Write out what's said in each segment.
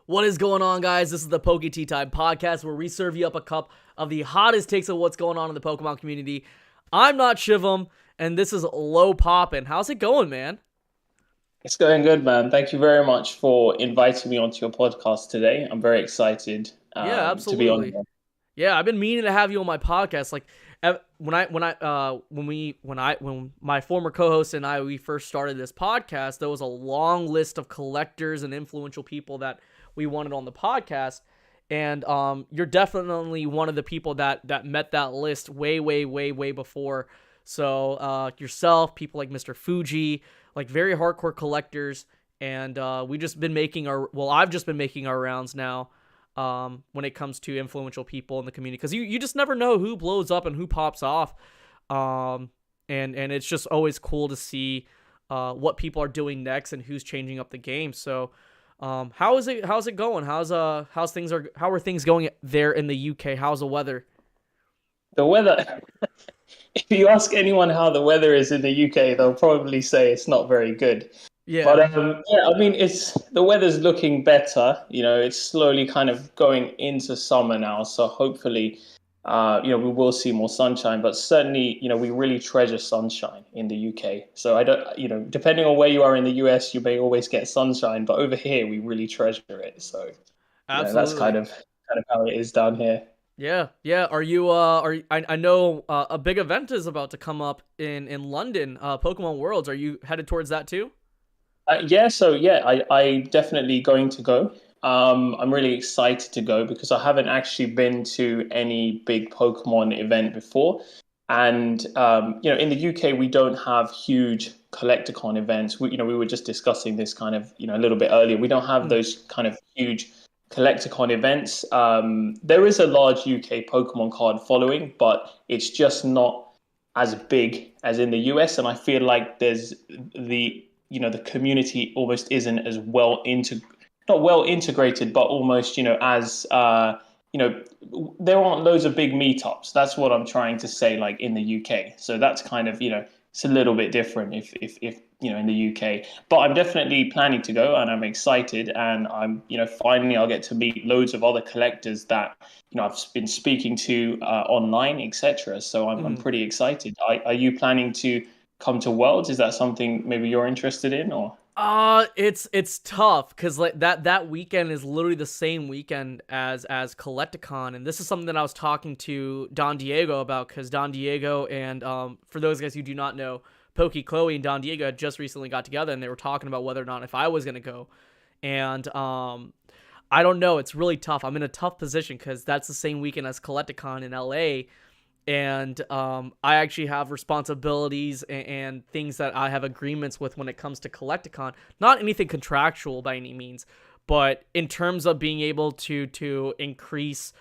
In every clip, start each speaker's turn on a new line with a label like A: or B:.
A: What is going on, guys? This is the Poke Tea Time podcast where we serve you up a cup of the hottest takes of what's going on in the Pokemon community. I'm NotShivam, and this is LowPopping. How's it going, man?
B: It's going good, man. Thank you very much for inviting me onto your podcast today. I'm very excited
A: Yeah,
B: to be on
A: absolutely.
B: here.
A: Yeah, I've been meaning to have you on my podcast. Like, when my former co-host and we first started this podcast, there was a long list of collectors and influential people that we wanted on the podcast, and you're definitely one of the people that met that list way before. So yourself, people like Mr. Fuji, like very hardcore collectors, and I've just been making our rounds now when it comes to influential people in the community, because you just never know who blows up and who pops off, and it's just always cool to see what people are doing next and who's changing up the game. So how's it going? How are things going there in the UK? How's the weather?
B: The weather, if you ask anyone how the weather is in the UK, they'll probably say it's not very good. But
A: Yeah.
B: yeah, I mean, it's the weather's looking better. It's slowly kind of going into summer now, so hopefully, we will see more sunshine. But certainly, we really treasure sunshine in the UK. So I don't, depending on where you are in the US, you may always get sunshine, but over here we really treasure it. So that's
A: Absolutely.
B: kind of how it is down here.
A: Yeah. I know a big event is about to come up in London, Pokemon Worlds. Are you headed towards that too?
B: I definitely going to go. I'm really excited to go because I haven't actually been to any big Pokemon event before, and in the UK we don't have huge Collecticon events. We were just discussing this kind of a little bit earlier. We don't have
A: Hmm.
B: those kind of huge Collecticon events. There is a large UK Pokemon card following, but it's just not as big as in the US, and I feel like there's the community almost isn't as not well integrated, but almost as there aren't loads of big meetups. That's what I'm trying to say, like in the UK. So that's kind of it's a little bit different if in the UK. But I'm definitely planning to go, and I'm excited, and I'm finally I'll get to meet loads of other collectors that I've been speaking to online, etc. So I'm
A: Hmm.
B: pretty excited. Are you planning to come to Worlds? Is that something maybe you're interested in, or?
A: It's tough because like that weekend is literally the same weekend as Collecticon, and this is something that I was talking to Don Diego about, because Don Diego and for those guys who do not know, Pokey Chloe and Don Diego had just recently got together, and they were talking about whether or not if I was gonna go, and I don't know. It's really tough. I'm in a tough position because that's the same weekend as Collecticon in LA, and I actually have responsibilities and things that I have agreements with when it comes to Collecticon. Not anything contractual by any means, but in terms of being able to increase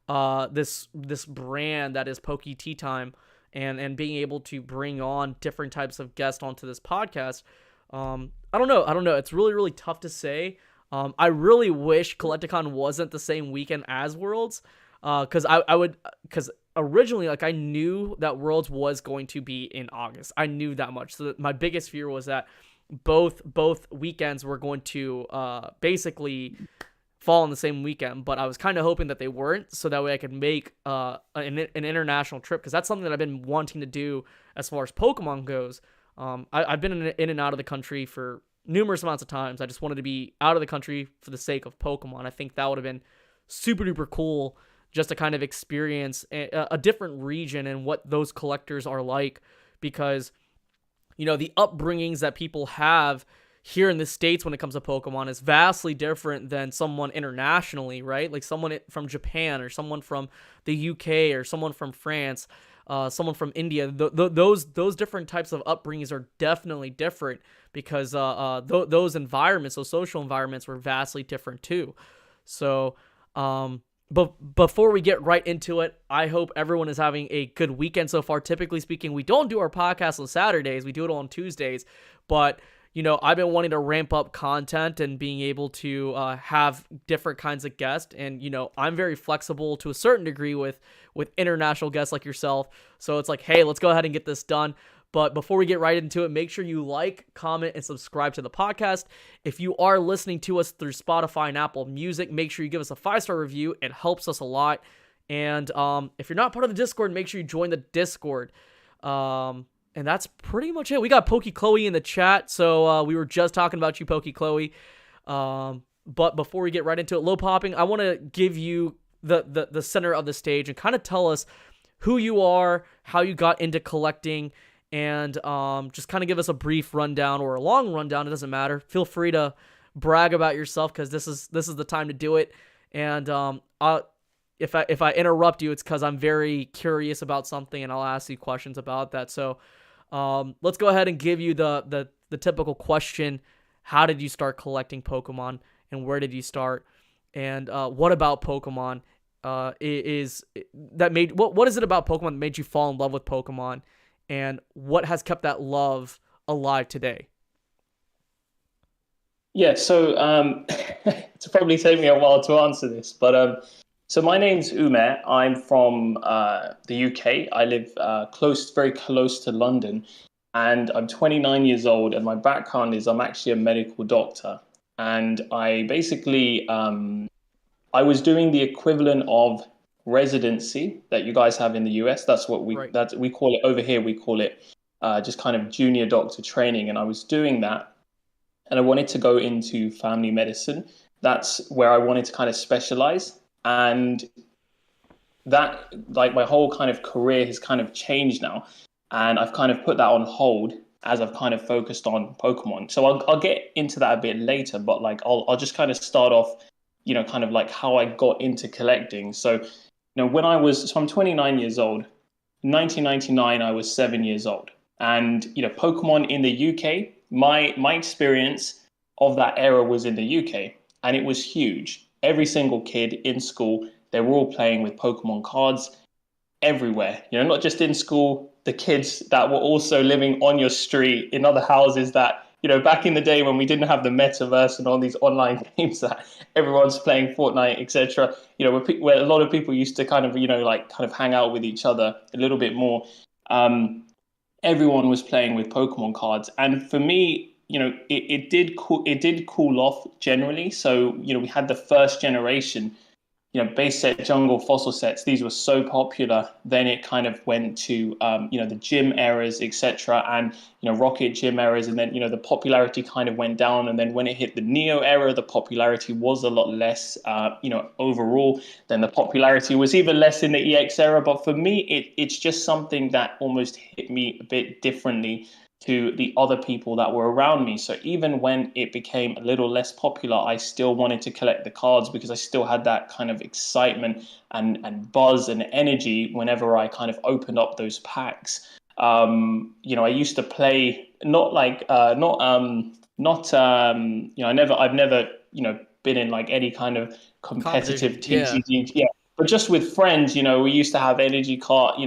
A: this brand that is Poke Tea Time, and being able to bring on different types of guests onto this podcast. I don't know. It's really tough to say. I really wish Collecticon wasn't the same weekend as Worlds, because I would, because originally, like, I knew that Worlds was going to be in August. I knew that much. So my biggest fear was that both weekends were going to basically fall on the same weekend. But I was kind of hoping that they weren't, so that way I could make an international trip, because that's something that I've been wanting to do as far as Pokemon goes. I've been in and out of the country for numerous amounts of times. I just wanted to be out of the country for the sake of Pokemon. I think that would have been super duper cool, just to kind of experience a different region and what those collectors are like, because the upbringings that people have here in the States when it comes to Pokemon is vastly different than someone internationally, right? Like someone from Japan, or someone from the UK, or someone from France, someone from India. Those different types of upbringings are definitely different, because those environments, those social environments, were vastly different too. So but before we get right into it, I hope everyone is having a good weekend so far. Typically speaking, we don't do our podcast on Saturdays. We do it on Tuesdays. But, I've been wanting to ramp up content and being able to have different kinds of guests. And, I'm very flexible to a certain degree with international guests like yourself. So it's like, hey, let's go ahead and get this done. But before we get right into it, make sure you like, comment, and subscribe to the podcast. If you are listening to us through Spotify and Apple Music, make sure you give us a 5-star review. It helps us a lot. And if you're not part of the Discord, make sure you join the Discord. And that's pretty much it. We got Pokey Chloe in the chat, so we were just talking about you, Pokey Chloe. But before we get right into it, LowPopping, I want to give you the center of the stage and kind of tell us who you are, how you got into collecting, and just kind of give us a brief rundown or a long rundown. It doesn't matter. Feel free to brag about yourself because this is the time to do it. And if I interrupt you, it's because I'm very curious about something and I'll ask you questions about that. So let's go ahead and give you the typical question: how did you start collecting Pokemon, and where did you start? And what about Pokemon what is it about Pokemon that made you fall in love with Pokemon? And what has kept that love alive today?
B: Yeah, so it's probably take me a while to answer this, but so my name's Umer. I'm from the UK. I live very close to London, and I'm 29 years old. And my background is I'm actually a medical doctor, and I basically I was doing the equivalent of residency that you guys have in the US. That's what
A: Right.
B: we call it over here. We call it just kind of junior doctor training, and I was doing that, and I wanted to go into family medicine. That's where I wanted to kind of specialize, and that, like, my whole kind of career has kind of changed now, and I've kind of put that on hold as I've kind of focused on Pokemon. So I'll get into that a bit later, but like I'll just kind of start off, kind of like how I got into collecting. So I'm 29 years old. In 1999, I was 7 years old. And, Pokemon in the UK, my experience of that era was in the UK, and it was huge. Every single kid in school, they were all playing with Pokemon cards everywhere, not just in school, the kids that were also living on your street in other houses that, back in the day when we didn't have the metaverse and all these online games that everyone's playing Fortnite, etc., where a lot of people used to kind of, like kind of hang out with each other a little bit more. Everyone was playing with Pokemon cards. And for me, it did cool off generally. So, we had the first generation, base set, jungle, fossil sets. These were so popular. Then it kind of went to, the gym eras, etc., and rocket gym eras, and then the popularity kind of went down. And then when it hit the Neo era, the popularity was a lot less, overall. Then the popularity was even less in the EX era. But for me, it's just something that almost hit me a bit differently to the other people that were around me. So even when it became a little less popular, I still wanted to collect the cards because I still had that kind of excitement and buzz and energy whenever I kind of opened up those packs. I used to play I've never, been in like any kind of competitive
A: Competition. Yeah.
B: TCG. Yeah. But just with friends, we used to have energy cards,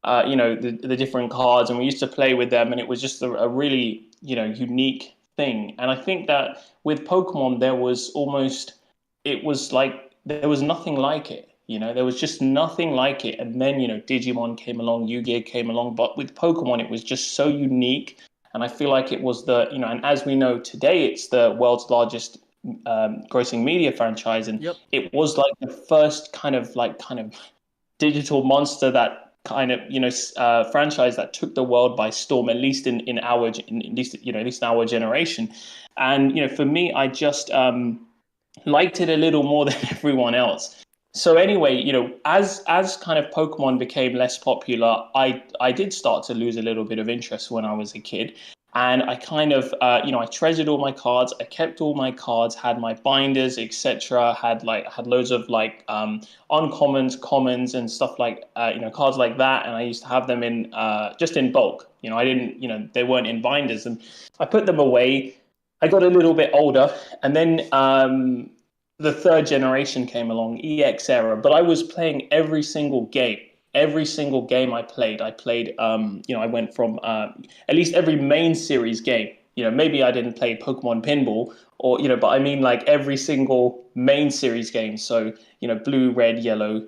B: the different cards, and we used to play with them, and it was just a really, unique thing. And I think that with Pokemon, it was like there was nothing like it. There was just nothing like it. And then, Digimon came along, Yu-Gi-Oh came along, but with Pokemon, it was just so unique. And I feel like it was and as we know today, it's the world's largest grossing media franchise, and
A: Yep.
B: it was like the first kind of digital monster that kind of franchise that took the world by storm, at least in our generation. And for me, I just liked it a little more than everyone else. So anyway, as kind of Pokemon became less popular, I did start to lose a little bit of interest when I was a kid. And I kind of, I treasured all my cards. I kept all my cards, had my binders, etc. Had loads of uncommons, commons, and stuff like, cards like that. And I used to have them in just in bulk. I didn't, they weren't in binders, and I put them away. I got a little bit older, and then the third generation came along, EX era. But I was playing every single game. Every single game I played, I went from at least every main series game. Maybe I didn't play Pokemon Pinball or, but I mean like every single main series game. So, blue, red, yellow,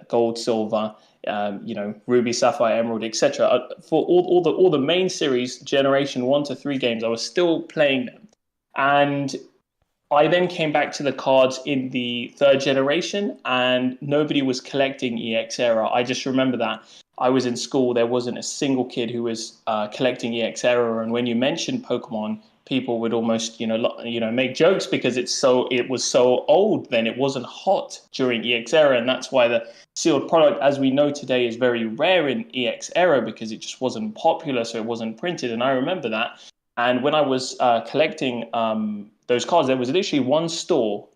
B: gold, silver, Ruby, Sapphire, Emerald, etc. For all the main series, Generation 1 to 3 games, I was still playing them. And I then came back to the cards in the third generation, and nobody was collecting EX Era. I just remember that I was in school, there wasn't a single kid who was collecting EX Era, and when you mentioned Pokemon, people would almost make jokes because it was so old then. It wasn't hot during EX Era, and that's why the sealed product, as we know today, is very rare in EX Era because it just wasn't popular, so it wasn't printed. And I remember that. And when I was collecting those cards, there was literally one store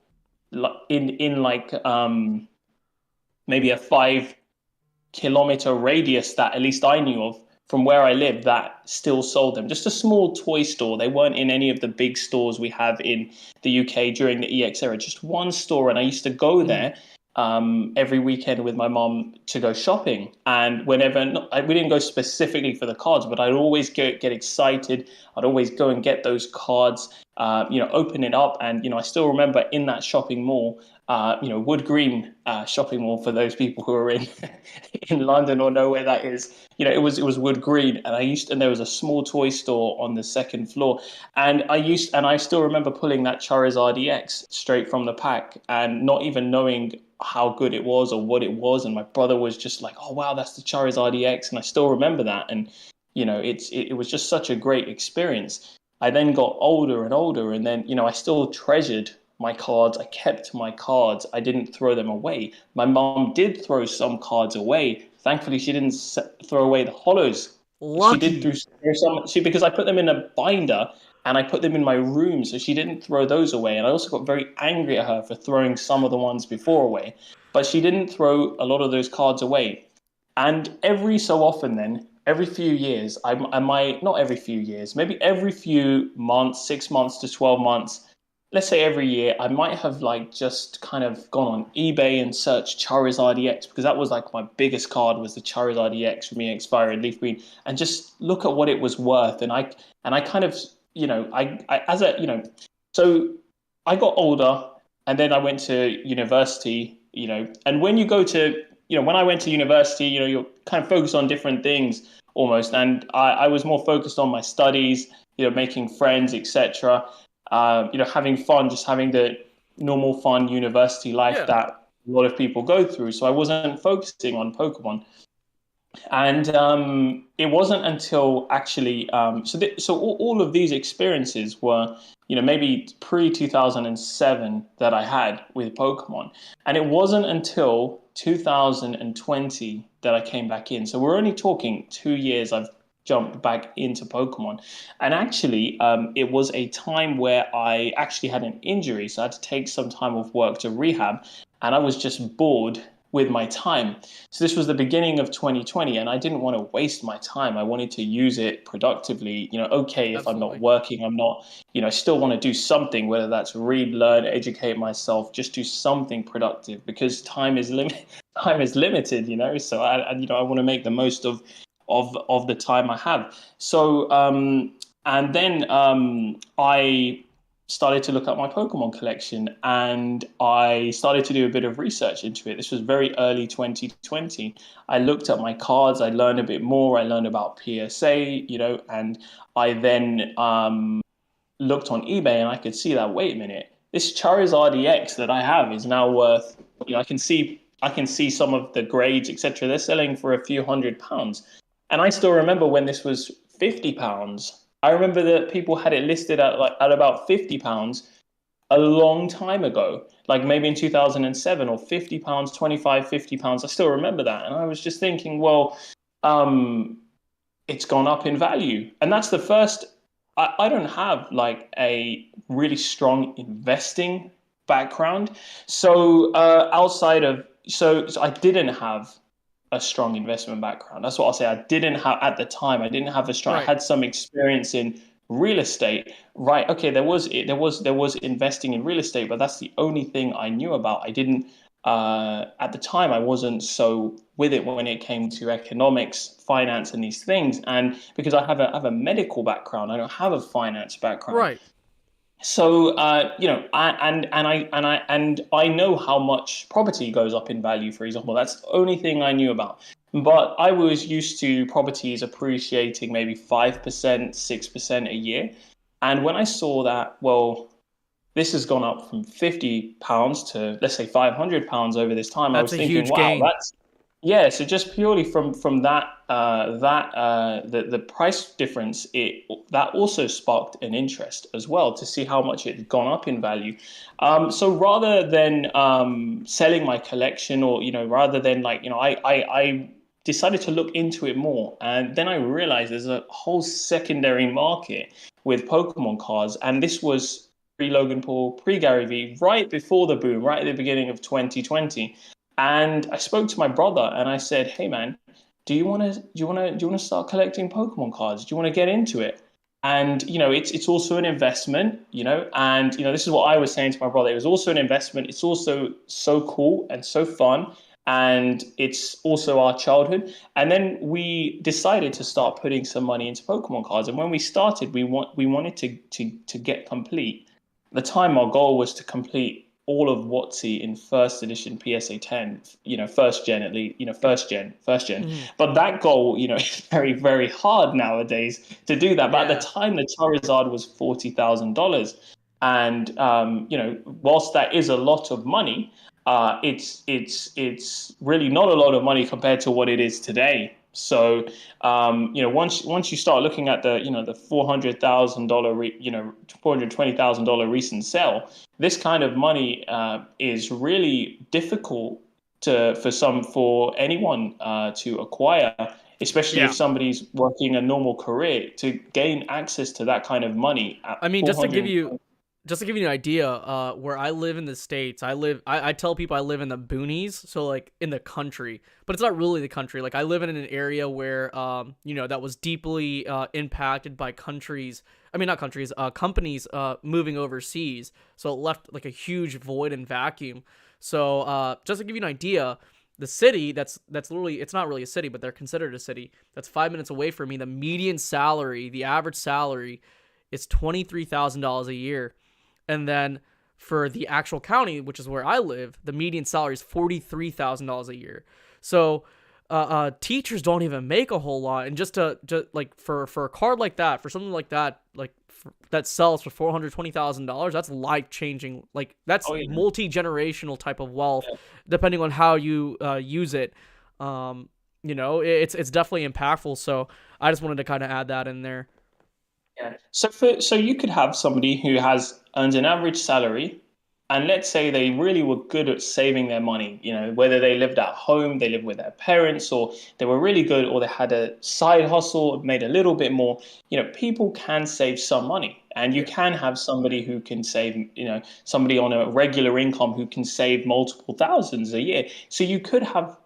B: in like maybe a 5 kilometer radius that at least I knew of from where I lived that still sold them. Just a small toy store. They weren't in any of the big stores we have in the UK during the EX era. Just one store, and I used to go there every weekend with my mom to go shopping. And whenever we didn't go specifically for the cards, but I'd always get excited. I'd always go and get those cards, open it up. And I still remember in that shopping mall, Wood Green shopping mall, for those people who are in in London or know where that is. It was Wood Green, and there was a small toy store on the second floor, and I still remember pulling that Charizard EX straight from the pack and not even knowing how good it was or what it was, and my brother was just like, "Oh wow, that's the Charizard EX," and I still remember that, and it was just such a great experience. I then got older and older, and then I still treasured my cards. I kept my cards. I didn't throw them away. My mom did throw some cards away. Thankfully, she didn't throw away the hollows. She did
A: Lucky.
B: throw some. Because I put them in a binder and I put them in my room, so she didn't throw those away. And I also got very angry at her for throwing some of the ones before away, but she didn't throw a lot of those cards away. And every so often, then every few years, I might, not every few years, maybe every few months, 6 months to 12 months, let's say every year, I might have like just kind of gone on eBay and searched Charizard EX, because that was like my biggest card, was the Charizard EX from EX Fire and Leaf Green, and just look at what it was worth. And I kind of, I as a, so I got older, and then I went to university, and when you go to, when I went to university, you're kind of focused on different things almost. And I was more focused on my studies, making friends, etc. Having fun, just having the normal fun university life
A: Yeah.
B: that a lot of people go through. So I wasn't focusing on Pokemon. And it wasn't until actually, so all of these experiences were, maybe pre 2007 that I had with Pokemon, and it wasn't until 2020 that I came back in. So we're only talking 2 years. I've jumped back into Pokemon, and actually, it was a time where I actually had an injury, so I had to take some time off work to rehab, and I was just bored with my time. So this was the beginning of 2020, and I didn't want to waste my time. I wanted to use it productively. Okay, if I'm not
A: Absolutely.
B: working, I'm not, I still want to do something, whether that's read, learn, educate myself, just do something productive, because time is limit time is limited, So I want to make the most of the time I have. So and then I started to look at my Pokemon collection, and I started to do a bit of research into it. This was very early 2020. I looked at my cards, I learned a bit more, I learned about PSA, and I then looked on eBay, and I could see that, wait a minute, this Charizard EX that I have is now worth, I can see some of the grades, etc. They're selling for a few £100. And I still remember when this was £50. I remember that people had it listed at about £50 a long time ago, like maybe in 2007, or £50, 25, £50. I still remember that. And I was just thinking, well, um, it's gone up in value. And that's the first, I don't have like a really strong investing background. So so I didn't have a strong investment background. That's what I'll say. I didn't have at the time. I didn't have a strong. I
A: Right.
B: had some experience in real estate. Right. Okay. There was investing in real estate, but that's the only thing I knew about. I didn't. At the time, I wasn't so with it when it came to economics, finance, and these things. And because I have a medical background, I don't have a finance background.
A: Right.
B: So I know how much property goes up in value. For example, that's the only thing I knew about. But I was used to properties appreciating maybe 5%, 6% a year. And when I saw that, well, this has gone up from £50 to, let's say, £500 over this time, I
A: That's
B: was
A: a
B: thinking,
A: huge
B: wow,
A: gain.
B: that's yeah. So just purely from the price difference, it that also sparked an interest as well to see how much it had gone up in value. So rather than selling my collection, or rather than I decided to look into it more, and then I realized there's a whole secondary market with Pokemon cards, and this was pre Logan Paul, pre Gary Vee, right before the boom, right at the beginning of 2020. And I spoke to my brother and I said, "Hey man, do you want to start collecting Pokemon cards? Do you want to get into it?" And it's also an investment, and this is what I was saying to my brother. It was also an investment. It's also so cool and so fun, and it's also our childhood. And then we decided to start putting some money into Pokemon cards. And when we started, we wanted to get complete. At the time, our goal was to complete all of WotC in first edition PSA 10, first gen at least, first gen.
A: Mhm.
B: But that goal, is very, very hard nowadays to do that. But at the
A: Yeah.
B: time, the Charizard was $40,000. And, whilst that is a lot of money, it's really not a lot of money compared to what it is today. So once you start looking at the $400,000 $420,000 recent sale, this kind of money is really difficult for anyone to acquire, especially if
A: Yeah.
B: somebody's working a normal career to gain access to that kind of money
A: I
B: at
A: mean,
B: four hundred.
A: just to give you an idea, where I live in the States, I tell people I live in the boonies, so like in the country, but it's not really the country. Like I live in an area where, that was deeply impacted by not countries, companies moving overseas. So it left like a huge void and vacuum. So just to give you an idea, the city that's literally, it's not really a city, but they're considered a city. That's 5 minutes away from me. The median salary, the average salary, is $23,000 a year. And then for the actual county, which is where I live, the median salary is $43,000 a year. So teachers don't even make a whole lot, and just like for a card like that, for something like that, that sells for $420,000, that's life changing. Like that's
B: Oh yeah.
A: multi generational type of wealth, depending on how you use it. It's definitely impactful. So I just wanted to kind of add that in there.
B: Yeah. So you could have somebody who has earns an average salary, and let's say they really were good at saving their money, whether they lived at home, they lived with their parents, or they were really good, or they had a side hustle, made a little bit more. People can save some money, and you
A: Yeah.
B: can have somebody who can save, somebody on a regular income who can save multiple thousands a year. So you could have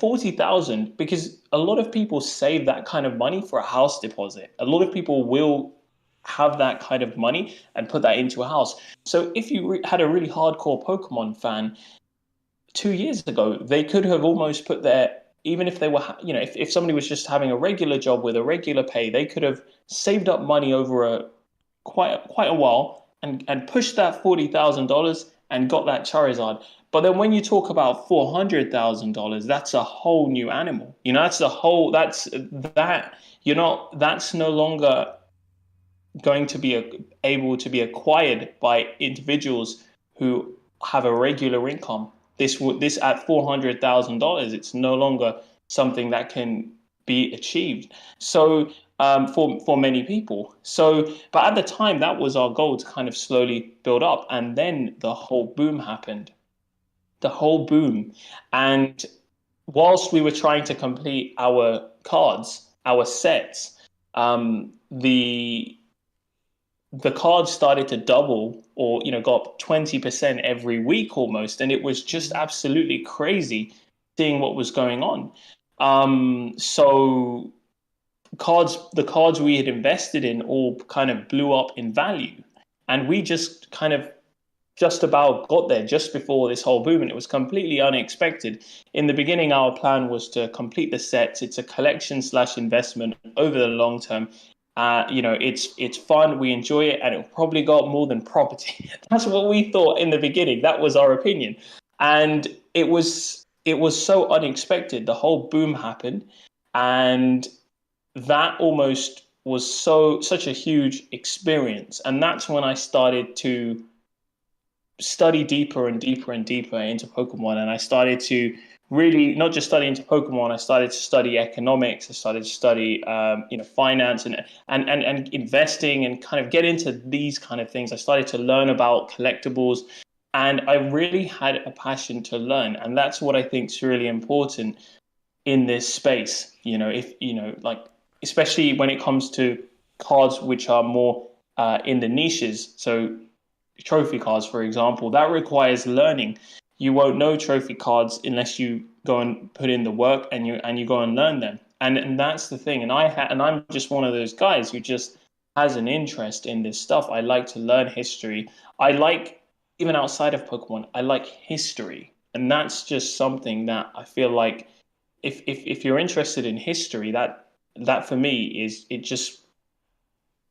B: 40,000, because a lot of people save that kind of money for a house deposit. A lot of people will have that kind of money and put that into a house. So if you had a really hardcore Pokemon fan 2 years ago, they could have almost put their, even if they were, if somebody was just having a regular job with a regular pay, they could have saved up money over quite a while and pushed that $40,000 and got that Charizard. But then when you talk about $400,000, that's a whole new animal. That's no longer going to be able to be acquired by individuals who have a regular income. This at $400,000, it's no longer something that can be achieved. So for many people. So, but at the time, that was our goal, to kind of slowly build up, and then the whole boom happened. The whole boom, and whilst we were trying to complete our cards, our sets, the cards started to double, or go up 20% every week almost, and it was just
A: Mhm.
B: absolutely crazy seeing what was going on. So the cards we had invested in all kind of blew up in value, and we just kind of just about got there just before this whole boom, and it was completely unexpected. In the beginning, our plan was to complete the sets. It's a collection slash investment over the long term. It's fun. We enjoy it, and it probably got more than property. That's what we thought in the beginning. That was our opinion, and it was so unexpected. The whole boom happened, and that almost was such a huge experience. And that's when I started to study deeper and deeper and deeper into Pokemon. And I started to really not just study into Pokemon. I started to study economics. I started to study, finance and investing, and kind of get into these kind of things. I started to learn about collectibles, and I really had a passion to learn. And that's what I think is really important in this space. If like, especially when it comes to cards which are more in the niches. So trophy cards, for example, that requires learning. You won't know trophy cards unless you go and put in the work, and you go and learn them. And that's the thing. And I'm just one of those guys who just has an interest in this stuff. I like to learn history. I like, even outside of Pokemon, I like history. And that's just something that I feel like, if you're interested in history, that for me is, it just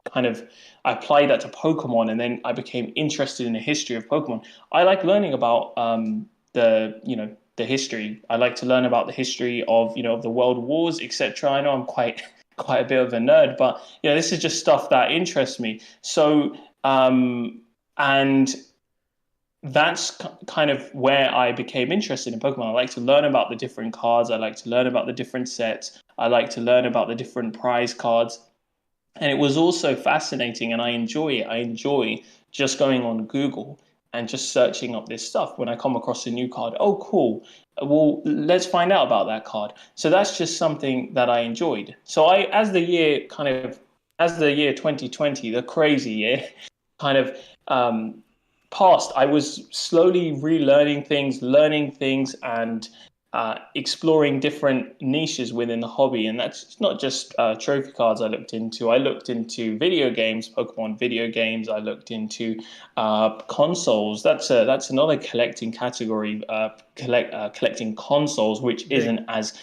B: kind of, I applied that to Pokemon, and then I became interested in the history of Pokemon. I like learning about the history. I like to learn about the history of the world wars, etc. I know I'm quite quite a bit of a nerd, but this is just stuff that interests me. So and that's kind of where I became interested in Pokemon. I like to learn about the different cards. I like to learn about the different sets. I like to learn about the different prize cards. And it was also fascinating, and I enjoy it. I enjoy just going on Google and just searching up this stuff. When I come across a new card, oh, cool. Well, let's find out about that card. So that's just something that I enjoyed. So as the year 2020, the crazy year, kind of passed, I was slowly relearning things, learning things, and exploring different niches within the hobby. And that's not just trophy cards I looked into. I looked into video games, Pokemon video games. I looked into consoles. That's another collecting category, collecting consoles, which
A: Big.
B: isn't as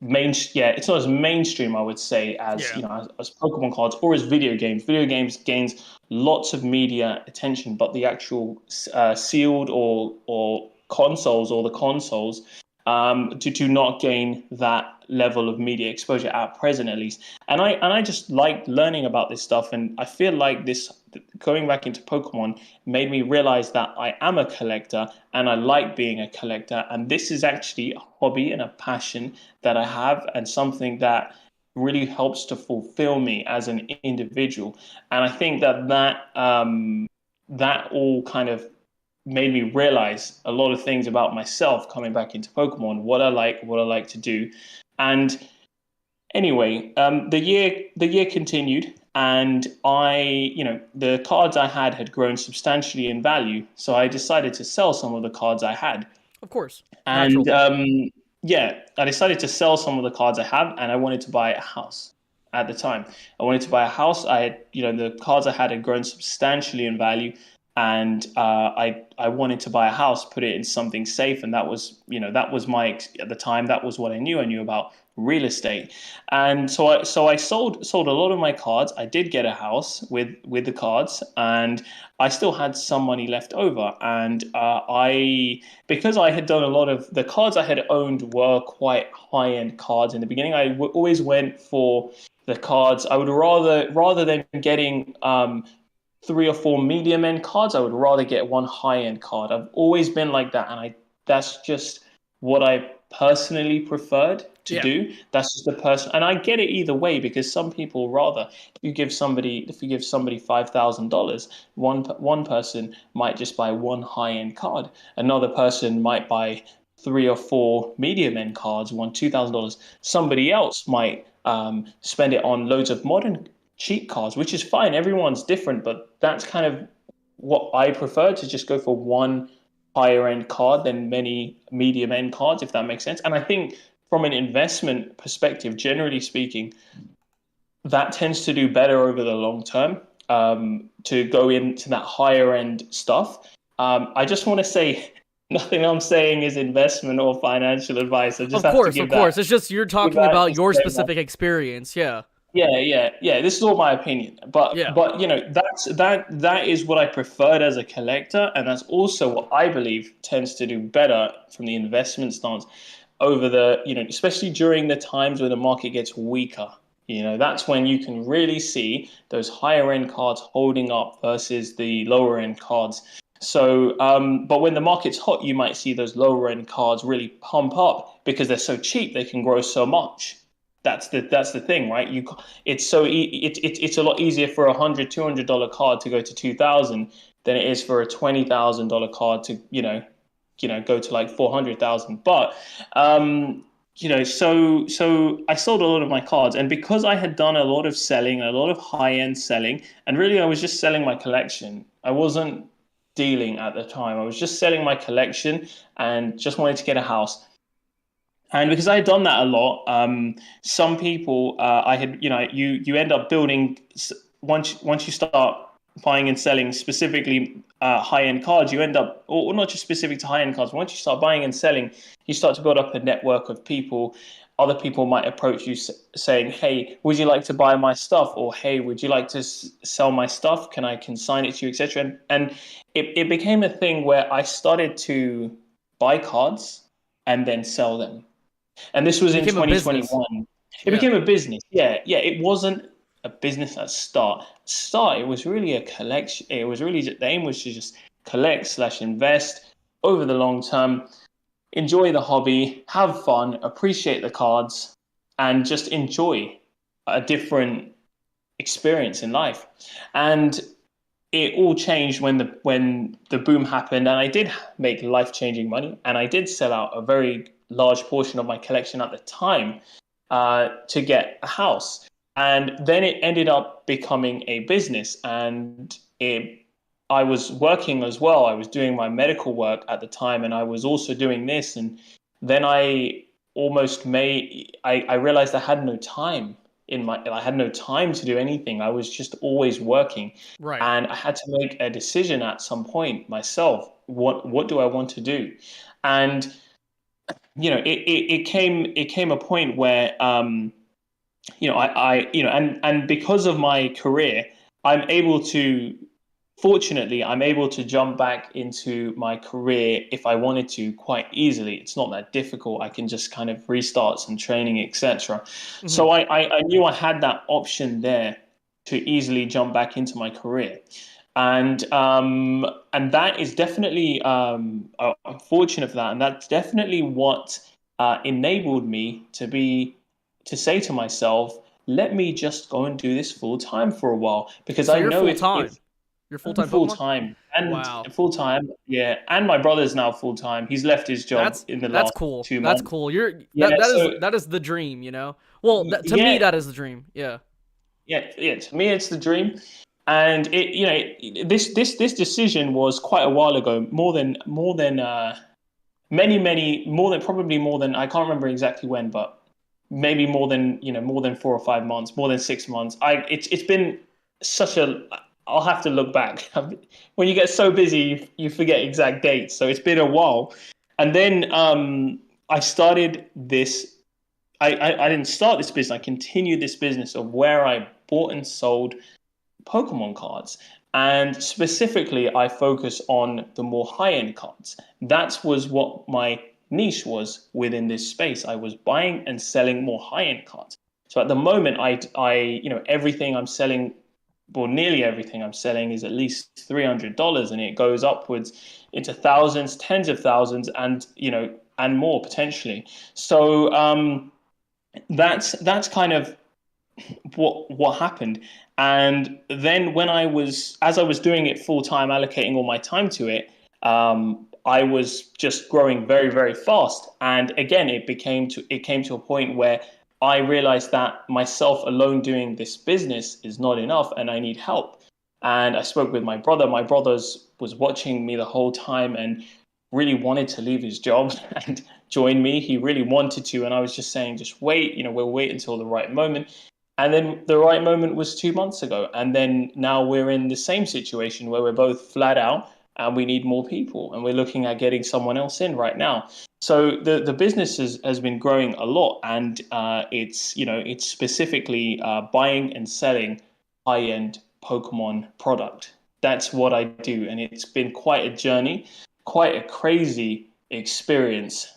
B: yeah, it's not as mainstream, I would say, as
A: Yeah.
B: as Pokemon cards or as video games. Video games gains lots of media attention, but the actual sealed or consoles, or the consoles, do not gain that level of media exposure at present, at least. And I just like learning about this stuff, and I feel like this, going back into Pokemon, made me realize that I am a collector, and I like being a collector, and this is actually a hobby and a passion that I have, and something that really helps to fulfill me as an individual. And I think that all kind of made me realize a lot of things about myself coming back into Pokemon, what I like to do. And anyway, the year continued, and the cards I had grown substantially in value, so I decided to sell some of the cards I had.
A: Of course.
B: And
A: Natural.
B: yeah, I decided to sell some of the cards I have, and I wanted to buy a house at the time. I wanted to buy a house. I had, the cards I had grown substantially in value, and I wanted to buy a house, put it in something safe, and that was, at the time, that was what I knew. I knew about real estate, and so I sold a lot of my cards. I did get a house with the cards, and I still had some money left over, and because I had done a lot of the cards I had owned were quite high end cards in the beginning. Always went for the cards. I would rather than getting 3 or 4 medium end cards, I would rather get one high end card. I've always been like that, and that's just what I personally preferred to
A: Yeah.
B: do. That's just the person, and I get it either way, because some people rather, if you give somebody $5,000, one person might just buy one high end card, another person might buy 3 or 4 medium end cards, one $2,000. Somebody else might spend it on loads of modern cheap cards, which is fine. Everyone's different, but that's kind of what I prefer, to just go for one higher end card than many medium end cards, if that makes sense. And I think from an investment perspective, generally speaking, that tends to do better over the long term, to go into that higher end stuff. I just want to say, nothing I'm saying is investment or financial advice. I just
A: Of
B: have to
A: course, of
B: give
A: course.
B: that
A: It's just you're
B: give
A: talking
B: that
A: about your
B: disclaimer.
A: specific experience. Yeah.
B: yeah. This is all my opinion, but
A: Yeah.
B: that is what I preferred as a collector, and that's also what I believe tends to do better from the investment stance over the especially during the times when the market gets weaker. That's when you can really see those higher end cards holding up versus the lower end cards. So, but when the market's hot, you might see those lower end cards really pump up because they're so cheap, they can grow so much. That's the thing, right? It's it's a lot easier for $100, $200 card to go to 2,000 than it is for a $20,000 card to go to like 400,000. But so I sold a lot of my cards, and because I had done a lot of selling, a lot of high end selling, and really I was just selling my collection. I wasn't dealing at the time. I was just selling my collection and just wanted to get a house. And because I had done that a lot, some people I had, you end up building once you start buying and selling specifically high end cards, you end up, or not just specific to high end cards. Once you start buying and selling, you start to build up a network of people. Other people might approach you saying, "Hey, would you like to buy my stuff?" Or, "Hey, would you like to sell my stuff? Can I consign it to you, etc." And it became a thing where I started to buy cards and then sell them, and this was
A: It
B: in
A: became a business.
B: 2021. It
A: Yeah.
B: became a business. Yeah, yeah. It wasn't a business at start. It was really a collection. It was really the aim was to just collect/invest over the long term, enjoy the hobby, have fun, appreciate the cards, and just enjoy a different experience in life. And it all changed when the boom happened, and I did make life changing money, and I did sell out a very large portion of my collection at the time to get a house, and then it ended up becoming a business, and I was working as well. I was doing my medical work at the time, and I was also doing this, and then I realized I had no time to do anything. I was just always working,
A: Right.
B: and I had to make a decision at some point myself. What do I want to do? And it came a point where and because of my career, I'm able to fortunately, I'm able to jump back into my career if I wanted to quite easily. It's not that difficult. I can just kind of restart some training, etc.
A: Hmm.
B: So I knew I had that option there to easily jump back into my career. And that is definitely I'm fortunate for that, and that's definitely what enabled me to say to myself, let me just go and do this full time for a while, because
A: So
B: I
A: you're
B: know
A: full
B: if
A: time. You're full time
B: full
A: Pokemon.
B: time
A: Wow.
B: yeah, and my brother's now full time. He's left his job in the
A: That's
B: last
A: cool.
B: two
A: That's
B: months.
A: cool. You're
B: Yeah, so
A: that is the dream, Well, to me
B: yeah,
A: that is the dream. Yeah.
B: yeah. To me, it's the dream, and this decision was quite a while ago, more than many more than probably more than I can't remember exactly when, but maybe more than 4 or 5 months, more than 6 months. It's been such a I'll have to look back. When you get so busy, you forget exact dates. So it's been a while, and then I started this. I didn't start this business. I continued this business of where I bought and sold Pokemon cards. And specifically, I focus on the more high end cards. That was what my niche was within this space. I was buying and selling more high end cards. So at the moment, everything I'm selling, well, nearly everything I'm selling is at least $300, and it goes upwards into thousands, tens of thousands, and more potentially. So that's kind of what happened. And then as I was doing it full time, allocating all my time to it, I was just growing very, very fast. And again, it came to a point where I realized that myself alone doing this business is not enough, and I need help. And I spoke with my brother. My brother's was watching me the whole time and really wanted to leave his job and join me. He really wanted to, and I was just saying, just wait. We'll wait until the right moment. And then the right moment was 2 months ago. And then now we're in the same situation where we're both flat out. and we need more people, and we're looking at getting someone else in right now. So the business has been growing a lot, and it's specifically buying and selling high end Pokemon product. That's what I do, and it's been quite a journey, quite a crazy experience,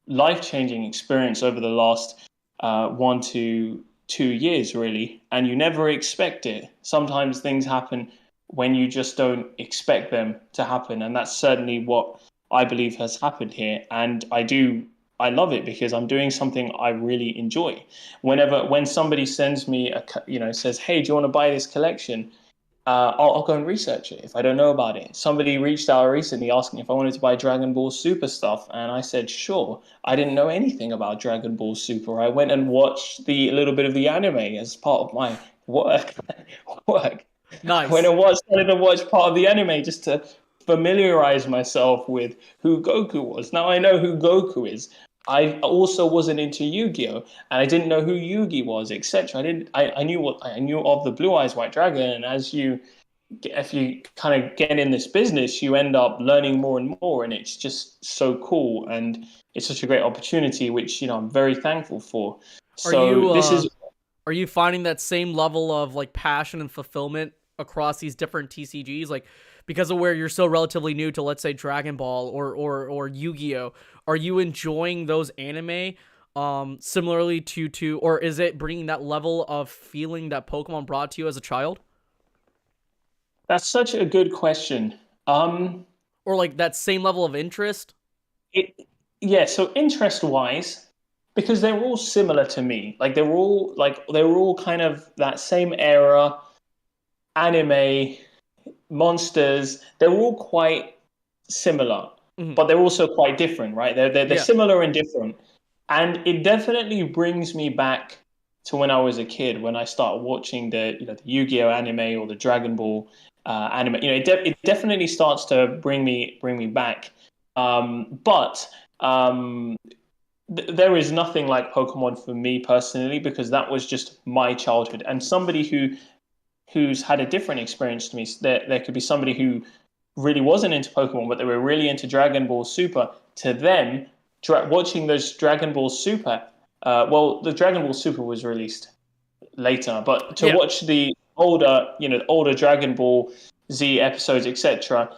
B: life changing experience over the last 1 to 2 years, really. And you never expect it. Sometimes things happen when you just don't expect them to happen, and that's certainly what I believe has happened here. And I love it because I'm doing something I really enjoy. When somebody sends me says, "Hey, do you want to buy this collection?" I'll go and research it if I don't know about it. Somebody reached out recently asking if I wanted to buy Dragon Ball Super stuff, and I said sure. I didn't know anything about Dragon Ball Super. I went and watched a little bit of the anime as part of my work. work. I went
A: Nice.
B: and started to watch part of the anime just to familiarize myself with who Goku was. Now I know who Goku is. I also wasn't into Yu-Gi-Oh, and I didn't know who Yugi was, etc. I knew of the Blue Eyes White Dragon, and if you kind of get in this business, you end up learning more and more, and it's just so cool, and it's such a great opportunity, which I'm very thankful for.
A: Are
B: So
A: you
B: this
A: uh
B: is
A: are you finding that same level of like passion and fulfillment across these different TCGs? Like because of where you're so relatively new to, let's say, Dragon Ball or Yu-Gi-Oh, are you enjoying those anime similarly to or is it bringing that level of feeling that Pokemon brought to you as a child?
B: That's such a good question. Um,
A: Or like that same level of interest?
B: it yeah. So interest wise, because they're all similar to me. They're all kind of that same era anime monsters. They're all quite similar,
A: Mhm.
B: but they're also quite different, right? They're
A: Yeah.
B: similar and different, and it definitely brings me back to when I was a kid, when I started watching the Yu-Gi-Oh anime or the Dragon Ball anime. It definitely starts to bring me back. But there is nothing like Pokemon for me personally, because that was just my childhood, and somebody who's had a different experience to me. There could be somebody who really wasn't into Pokemon, but they were really into Dragon Ball Super. To them, watching those Dragon Ball Super, the Dragon Ball Super was released later, but to
A: Yeah.
B: watch the older Dragon Ball Z episodes, etc.,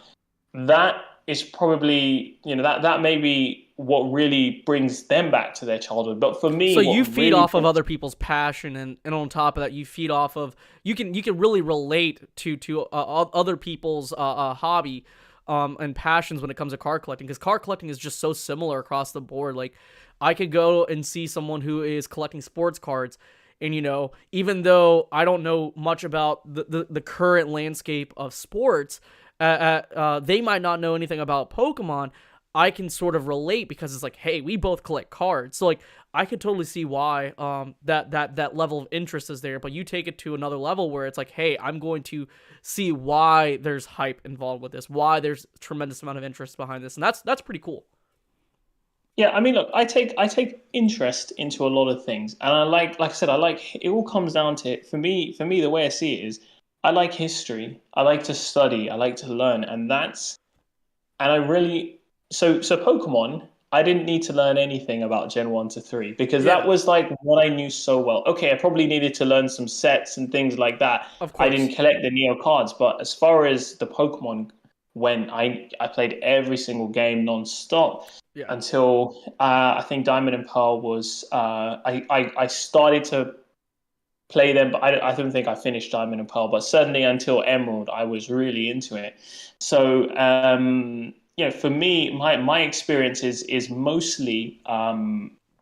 B: that is probably, that may be what really brings them back to their childhood. But for me,
A: So you
B: what
A: feed
B: really
A: off of
B: brings
A: other people's passion, and on top of that you feed off of you can really relate to other people's hobby and passions when it comes to card collecting, because card collecting is just so similar across the board. Like I could go and see someone who is collecting sports cards, and even though I don't know much about the current landscape of sports, they might not know anything about Pokemon. I can sort of relate because it's like, hey, we both collect cards, so like I could totally see why that level of interest is there. But you take it to another level where it's like, hey, I'm going to see why there's hype involved with this, why there's tremendous amount of interest behind this, and that's pretty cool.
B: Yeah, I mean, look, I take interest into a lot of things, and like I said, I like it. All comes down to, for me, the way I see it is, I like history, I like to study, I like to learn, and I really so Pokemon. I didn't need to learn anything about Gen 1 to 3, because that
A: Yeah,
B: was like what I knew so well. Okay, I probably needed to learn some sets and things like that.
A: of
B: I
A: course.
B: didn't collect the Neo cards, but as far as the Pokemon went, I played every single game non-stop
A: Yeah.
B: until I think Diamond and Pearl was I started to play them, but I don't think I finished Diamond and Pearl. But certainly until Emerald, I was really into it. So for me, my experience is mostly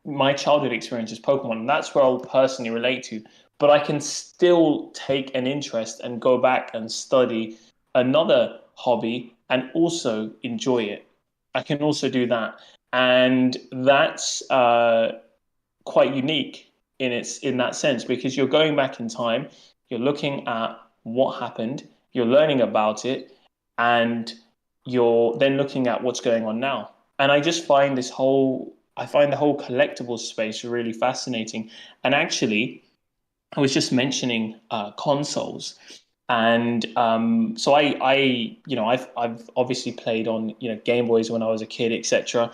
B: my childhood experience is Pokemon, and that's where I'll personally relate to. But I can still take an interest and go back and study another hobby and also enjoy it. I can also do that, and that's quite unique in that sense, because you're going back in time, you're looking at what happened, you're learning about it, and you're then looking at what's going on now. And I find the whole collectibles space really fascinating. And actually, I was just mentioning consoles. And so I've obviously played on Game Boys when I was a kid, etc.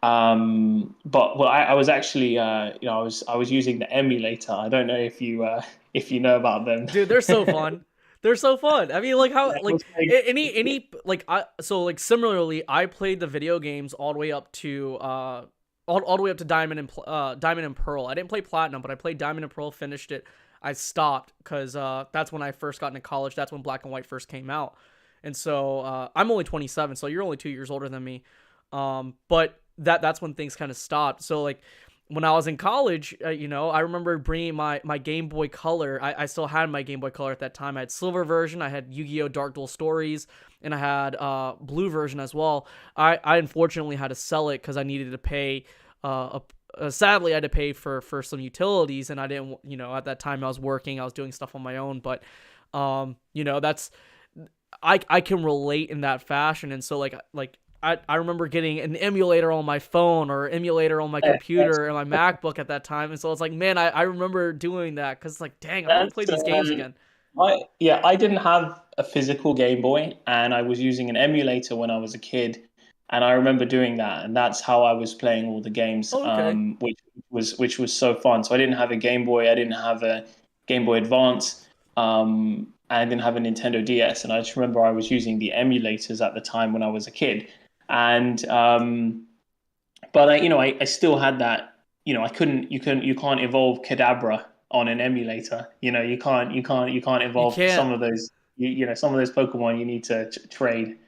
B: But well, I was actually I was using the emulator. I don't know if you know about them.
A: Dude, they're so fun. They're so fun. I mean, like how
B: Yeah, I
A: like
B: was playing.
A: any like I so like similarly, I played the video games all the way up to all the way up to Diamond and Pearl. I didn't play Platinum, but I played Diamond and Pearl, finished it. I stopped because that's when I first got into college. That's when Black and White first came out, and so I'm only 27, so you're only 2 years older than me. But that's when things kind of stopped. So like when I was in college, I remember bringing my Game Boy Color. I still had my Game Boy Color at that time. I had silver version. I had Yu-Gi-Oh! Dark Duel Stories, and I had blue version as well. I unfortunately had to sell it because I needed to pay. Sadly, I had to pay for some utilities, and I didn't. At that time I was working. I was doing stuff on my own, but that's I can relate in that fashion, and so I remember getting an emulator on my phone or emulator on my computer and my MacBook at that time. And so it's like, man, I remember doing that because it's like, dang, I want to play
B: That's
A: these games again.
B: I didn't have a physical Game Boy, and I was using an emulator when I was a kid, and I remember doing that, and that's how I was playing all the games,
A: Oh, okay.
B: which was so fun. So I didn't have a Game Boy, I didn't have a Game Boy Advance, and I didn't have a Nintendo DS, and I just remember I was using the emulators at the time when I was a kid, and but I still had that. I couldn't. You can't evolve Kadabra on an emulator. You can't
A: You
B: evolve
A: can't.
B: some of those. Some of those Pokemon you need to trade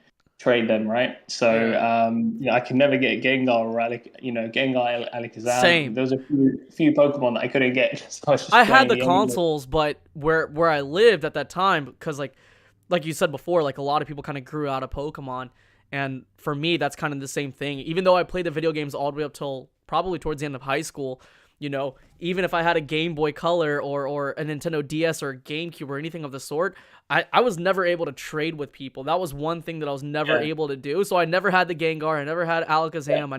B: them, right? So
A: Yeah.
B: I can never get Gengar or Gengar Alakazam.
A: Same.
B: There was a few Pokemon that I couldn't get. So I was
A: I
B: just
A: had
B: playing
A: the
B: the emulator.
A: consoles, but where I lived at that time, because like you said before, like a lot of people kind of grew out of Pokemon, and for me, that's kind of the same thing. Even though I played the video games all the way up till probably towards the end of high school, even if I had a Game Boy Color or a Nintendo DS or a GameCube or anything of the sort, I was never able to trade with people. That was one thing that I was never
B: Yeah,
A: able to do. So I never had the Gengar, I never had Alakazam,
B: yeah,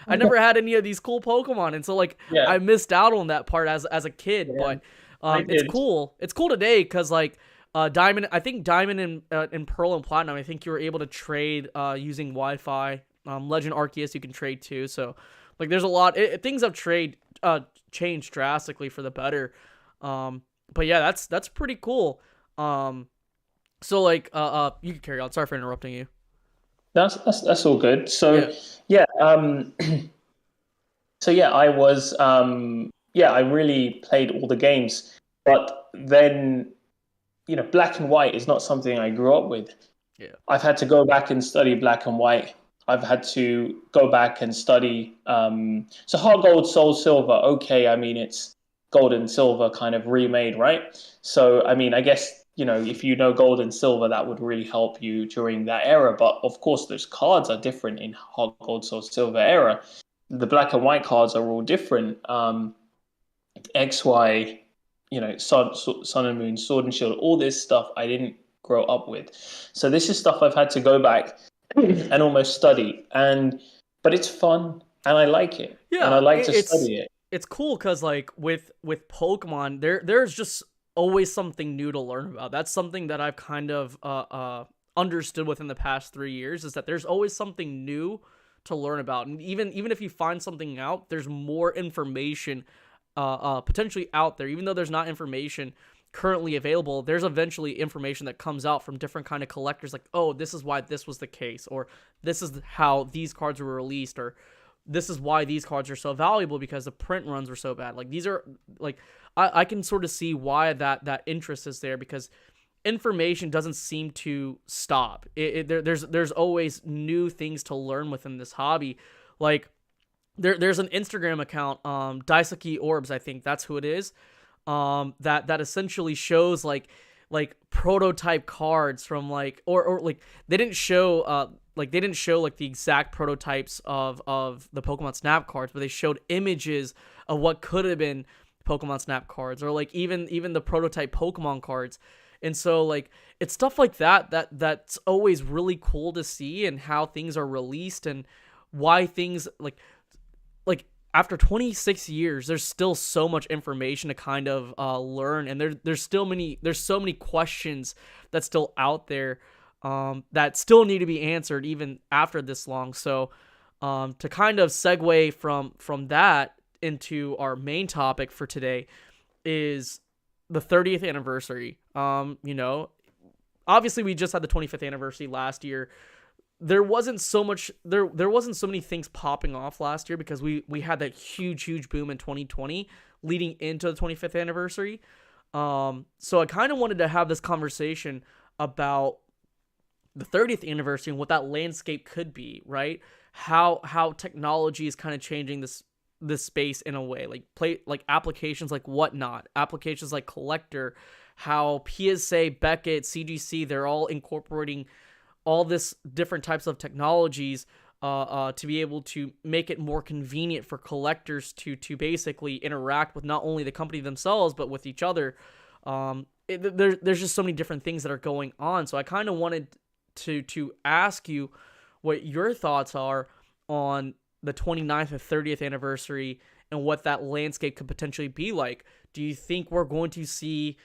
A: I never had any of these cool Pokemon, and so like
B: yeah,
A: I missed out on that part as a kid.
B: yeah.
A: But
B: I
A: it's
B: did.
A: cool. It's cool today because like Diamond, I think Diamond and Pearl and Platinum, I think you were able to trade using Wi-Fi. Legend Arceus you can trade too. So like there's a lot. Things have changed drastically for the better. But yeah, that's pretty cool. So like you can carry on. Sorry for interrupting you.
B: That's all good.
A: Yeah.
B: So yeah, I was I really played all the games, but then black and white is not something I grew up with.
A: Yeah.
B: I've had to go back and study black and white. I've had to go back and study. So Heart Gold, Soul Silver. Okay, I mean it's gold and silver kind of remade, right? So I mean, I guess if you know gold and silver, that would really help you during that era. But of course, those cards are different in Heart Gold, Soul Silver era. The black and white cards are all different. XY, Sun and Moon, Sword and Shield, all this stuff I didn't grow up with. So this is stuff I've had to go back and almost study. But it's fun and I like it. And I
A: Yeah,
B: like to study it.
A: it's cool because like with Pokemon, there's just always something new to learn about. That's something that I've kind of understood within the past 3 years is that there's always something new to learn about, and even if you find something out, there's more information potentially out there. Even though there's not information currently available, there's eventually information that comes out from different kind of collectors, like, oh, this is why this was the case, or this is how these cards were released, or this is why these cards are so valuable because the print runs were so bad. Like these are like I can sort of see why that interest is there, because information doesn't seem to stop. There's always new things to learn within this hobby. Like there's an Instagram account, Daisuke Orbs, I think that's who it is. That essentially shows like prototype cards from like or like they didn't show like the exact prototypes of the Pokemon Snap cards, but they showed images of what could have been Pokemon Snap cards, or like even the prototype Pokemon cards. And so like it's stuff like that's always really cool to see, and how things are released and why things like after 26 years, there's still so much information to kind of learn, and there's so many questions that's still out there that still need to be answered even after this long. So to kind of segue from that into our main topic for today is the 30th anniversary. Obviously we just had the 25th anniversary last year. There wasn't so many things popping off last year because we had that huge boom in 2020 leading into the 25th anniversary. So I kind of wanted to have this conversation about the 30th anniversary and what that landscape could be, right? How technology is kind of changing this space in a way, like applications like Whatnot, applications like Collector, how PSA, Beckett, CGC, they're all incorporating all this different types of technologies to be able to make it more convenient for collectors to basically interact with not only the company themselves but with each other. There's just so many different things that are going on. So I kind of wanted to ask you what your thoughts are on the 29th and 30th anniversary and what that landscape could potentially be like. Do you think we're going to see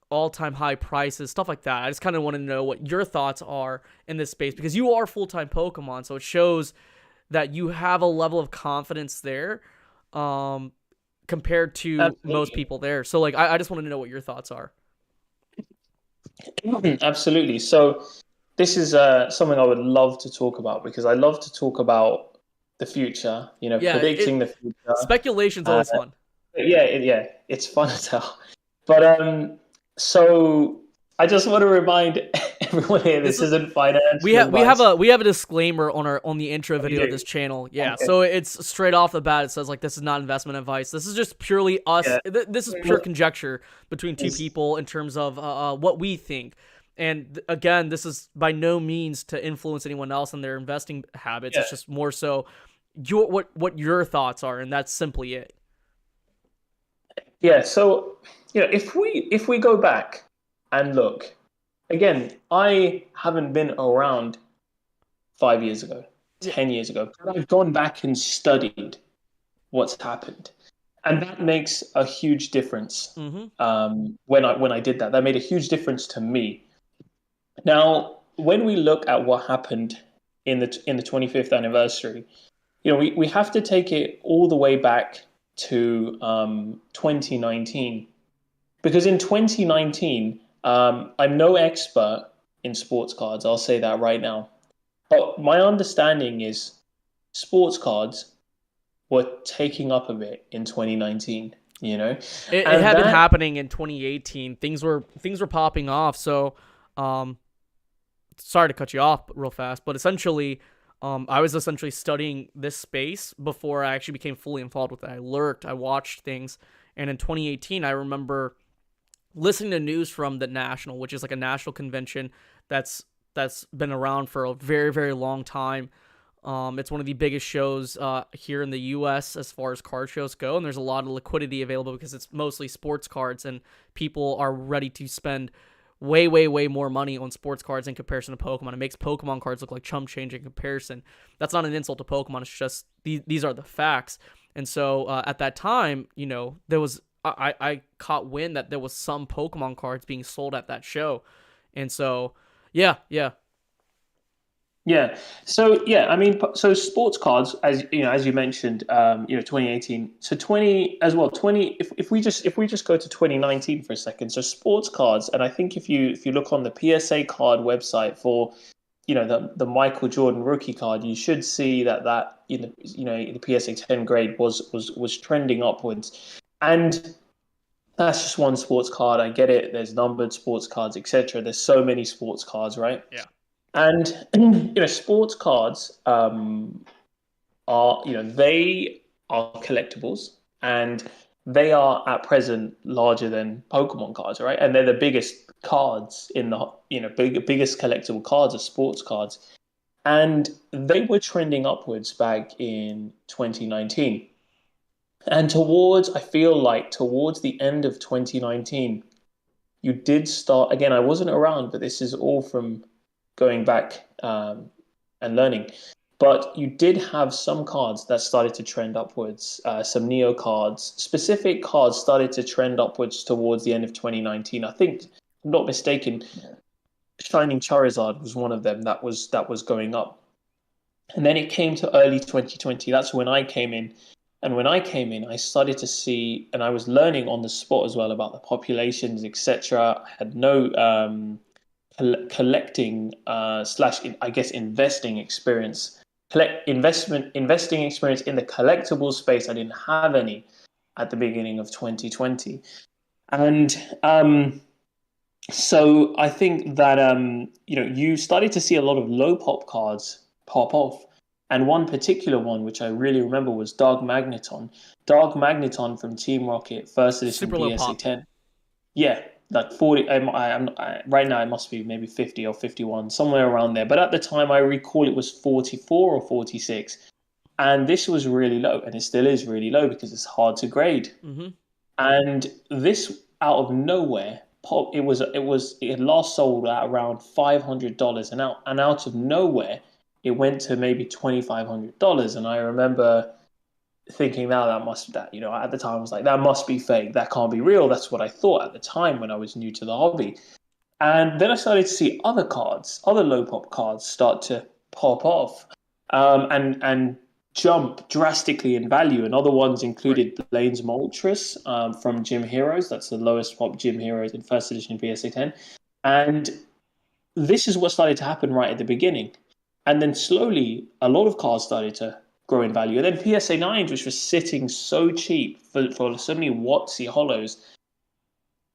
A: all-time high prices, stuff like that? I just kind of want to know what your thoughts are in this space, because you are full-time Pokemon, so it shows that you have a level of confidence there compared to most
B: Absolutely.
A: people there. So like I just want to know what your thoughts are.
B: Absolutely. So this is something I would love to talk about because I love to talk about the future,
A: Yeah,
B: predicting the future.
A: speculation's
B: Uh,
A: always fun.
B: yeah, it's fun as hell. But so I just want to remind everyone here,
A: This
B: this
A: is
B: isn't financial advice.
A: we have a disclaimer on the intro
B: Oh, you
A: video of
B: do?
A: this channel. Yeah,
B: Okay.
A: so it's straight off the bat. It says like this is not investment advice. This is just purely us.
B: Yeah.
A: This is pure conjecture between two
B: It's-
A: people in terms of what we think. And again, this is by no means to influence anyone else in their investing habits.
B: yeah.
A: It's just more so what your thoughts are, and that's simply it.
B: Yeah. So, if we go back and look again, I haven't been around 5 years ago,
A: Yeah.
B: 10 years ago, but I've gone back and studied what's happened, and that makes a huge difference.
A: Mm-hmm.
B: When I did that, that made a huge difference to me. Now, when we look at what happened in the 25th anniversary, we have to take it all the way back to 2019, because in 2019, I'm no expert in sports cards. I'll say that right now. But my understanding is sports cards were taking up a bit in 2019,
A: It
B: and
A: had been
B: that,
A: happening in 2018. Things were popping off. So, um, sorry to cut you off real fast, but essentially, I was essentially studying this space before I actually became fully involved with it. I lurked, I watched things, and in 2018, I remember listening to news from the National, which is like a national convention that's been around for a very long time. It's one of the biggest shows here in the U.S. as far as card shows go, and there's a lot of liquidity available because it's mostly sports cards, and people are ready to spend way more money on sports cards in comparison to Pokemon. It makes Pokemon cards look like chump change in comparison. That's not an insult to Pokemon. It's just these are the facts. And so at that time, there was I caught wind that there was some Pokemon cards being sold at that show, and so yeah.
B: yeah. So yeah, I mean, so sports cards, as you mentioned, 2018. So 20 as well. 20. If we just go to 2019 for a second. So sports cards, and I think if you look on the PSA card website for the Michael Jordan rookie card, you should see that the PSA 10 grade was trending upwards, and that's just one sports card. I get it. There's numbered sports cards, etc. There's so many sports cards, right?
A: Yeah.
B: And sports cards are they are collectibles, and they are at present larger than Pokemon cards, right? And they're the biggest cards in the biggest collectible cards are sports cards, and they were trending upwards back in 2019. And I feel like towards the end of 2019, you did start again. I wasn't around, but this is all from going back and learning. But you did have some cards that started to trend upwards. Some Neo cards, specific cards started to trend upwards towards the end of 2019. I think, if I'm not mistaken, Shining Charizard was one of them that was going up. And then it came to early 2020. That's when I came in. And when I came in, I started to see, and I was learning on the spot as well about the populations, etc. I had no collecting slash, I guess, investing experience. Investing experience in the collectible space. I didn't have any at the beginning of 2020. And so I think that you started to see a lot of low pop cards pop off, and one particular one which I really remember was Dark Magneton. Dark Magneton from Team Rocket, first edition
A: Super low
B: PSA
A: pop.
B: 10. Yeah, like 40. Right now it must be maybe 50 or 51, somewhere around there. But at the time, I recall it was 44 or 46, and this was really low, and it still is really low because it's hard to grade.
A: Mm-hmm.
B: And this out of nowhere pop it had last sold at around $500, and out of nowhere it went to maybe $2,500. And I remember thinking, now that at the time I was like, that must be fake, that can't be real. That's what I thought at the time when I was new to the hobby. And then I started to see other low pop cards start to pop off, and jump drastically in value. And other ones
A: Right.
B: included Blaine's Moltres from Gym Heroes. That's the lowest pop Gym Heroes in first edition PSA 10. And this is what started to happen right at the beginning. And then slowly, a lot of cards started to grow in value. And then PSA 9s, which was sitting so cheap for so many Watsy hollows,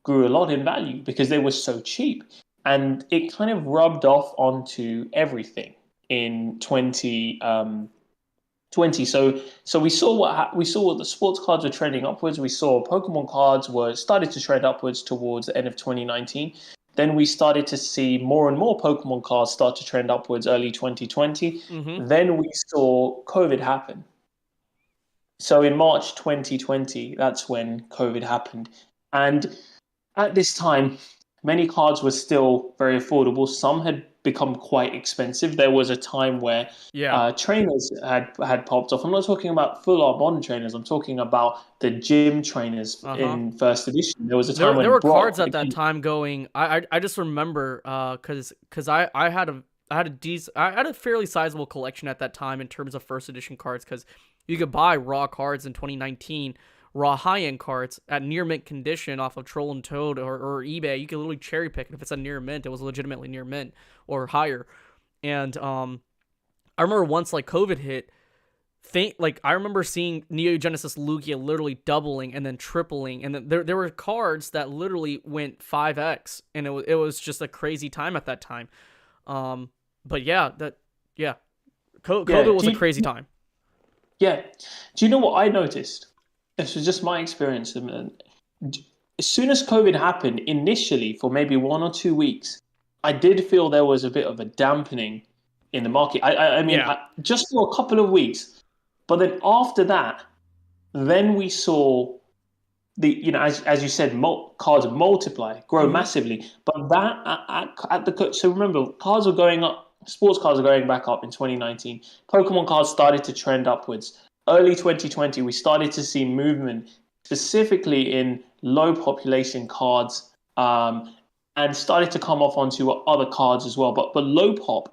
B: grew a lot in value because they were so cheap. And it kind of rubbed off onto everything in 2020. So we saw the sports cards were trending upwards. We saw Pokemon cards were started to trend upwards towards the end of 2019. Then we started to see more and more Pokemon cards start to trend upwards early 2020.
A: Mm-hmm.
B: Then we saw COVID happen. So in March 2020, that's when COVID happened. And at this time, many cards were still very affordable. Some had become quite expensive. There was a time where
A: Yeah.
B: trainers had popped off. I'm not talking about full art modern trainers. I'm talking about the gym trainers
A: Uh-huh.
B: in first edition. There was a time
A: There
B: when
A: were
B: Brock,
A: cards at that time going. I just remember because I had a fairly sizable collection at that time in terms of first edition cards, because you could buy raw cards in 2019, raw high end cards at near mint condition off of Troll and Toad or eBay. You could literally cherry pick it. If it's a near mint, it was legitimately near mint or higher. And I remember once like COVID hit, I remember seeing Neo Genesis Lugia literally doubling and then tripling, and then there were cards that literally went 5x, and it was just a crazy time at that time. But yeah,
B: yeah,
A: COVID was a crazy time.
B: yeah. Do you know what I noticed? This was just my experience. As soon as COVID happened, initially for maybe 1 or 2 weeks, I did feel there was a bit of a dampening in the market. I mean,
A: Yeah.
B: just for a couple of weeks, but then after that, then we saw as you said, cards multiply, grow
A: Mm-hmm.
B: massively. But that so remember, cards were going up. Sports cards are going back up in 2019. Pokemon cards started to trend upwards. Early 2020, we started to see movement specifically in low population cards, and started to come off onto other cards as well. But low pop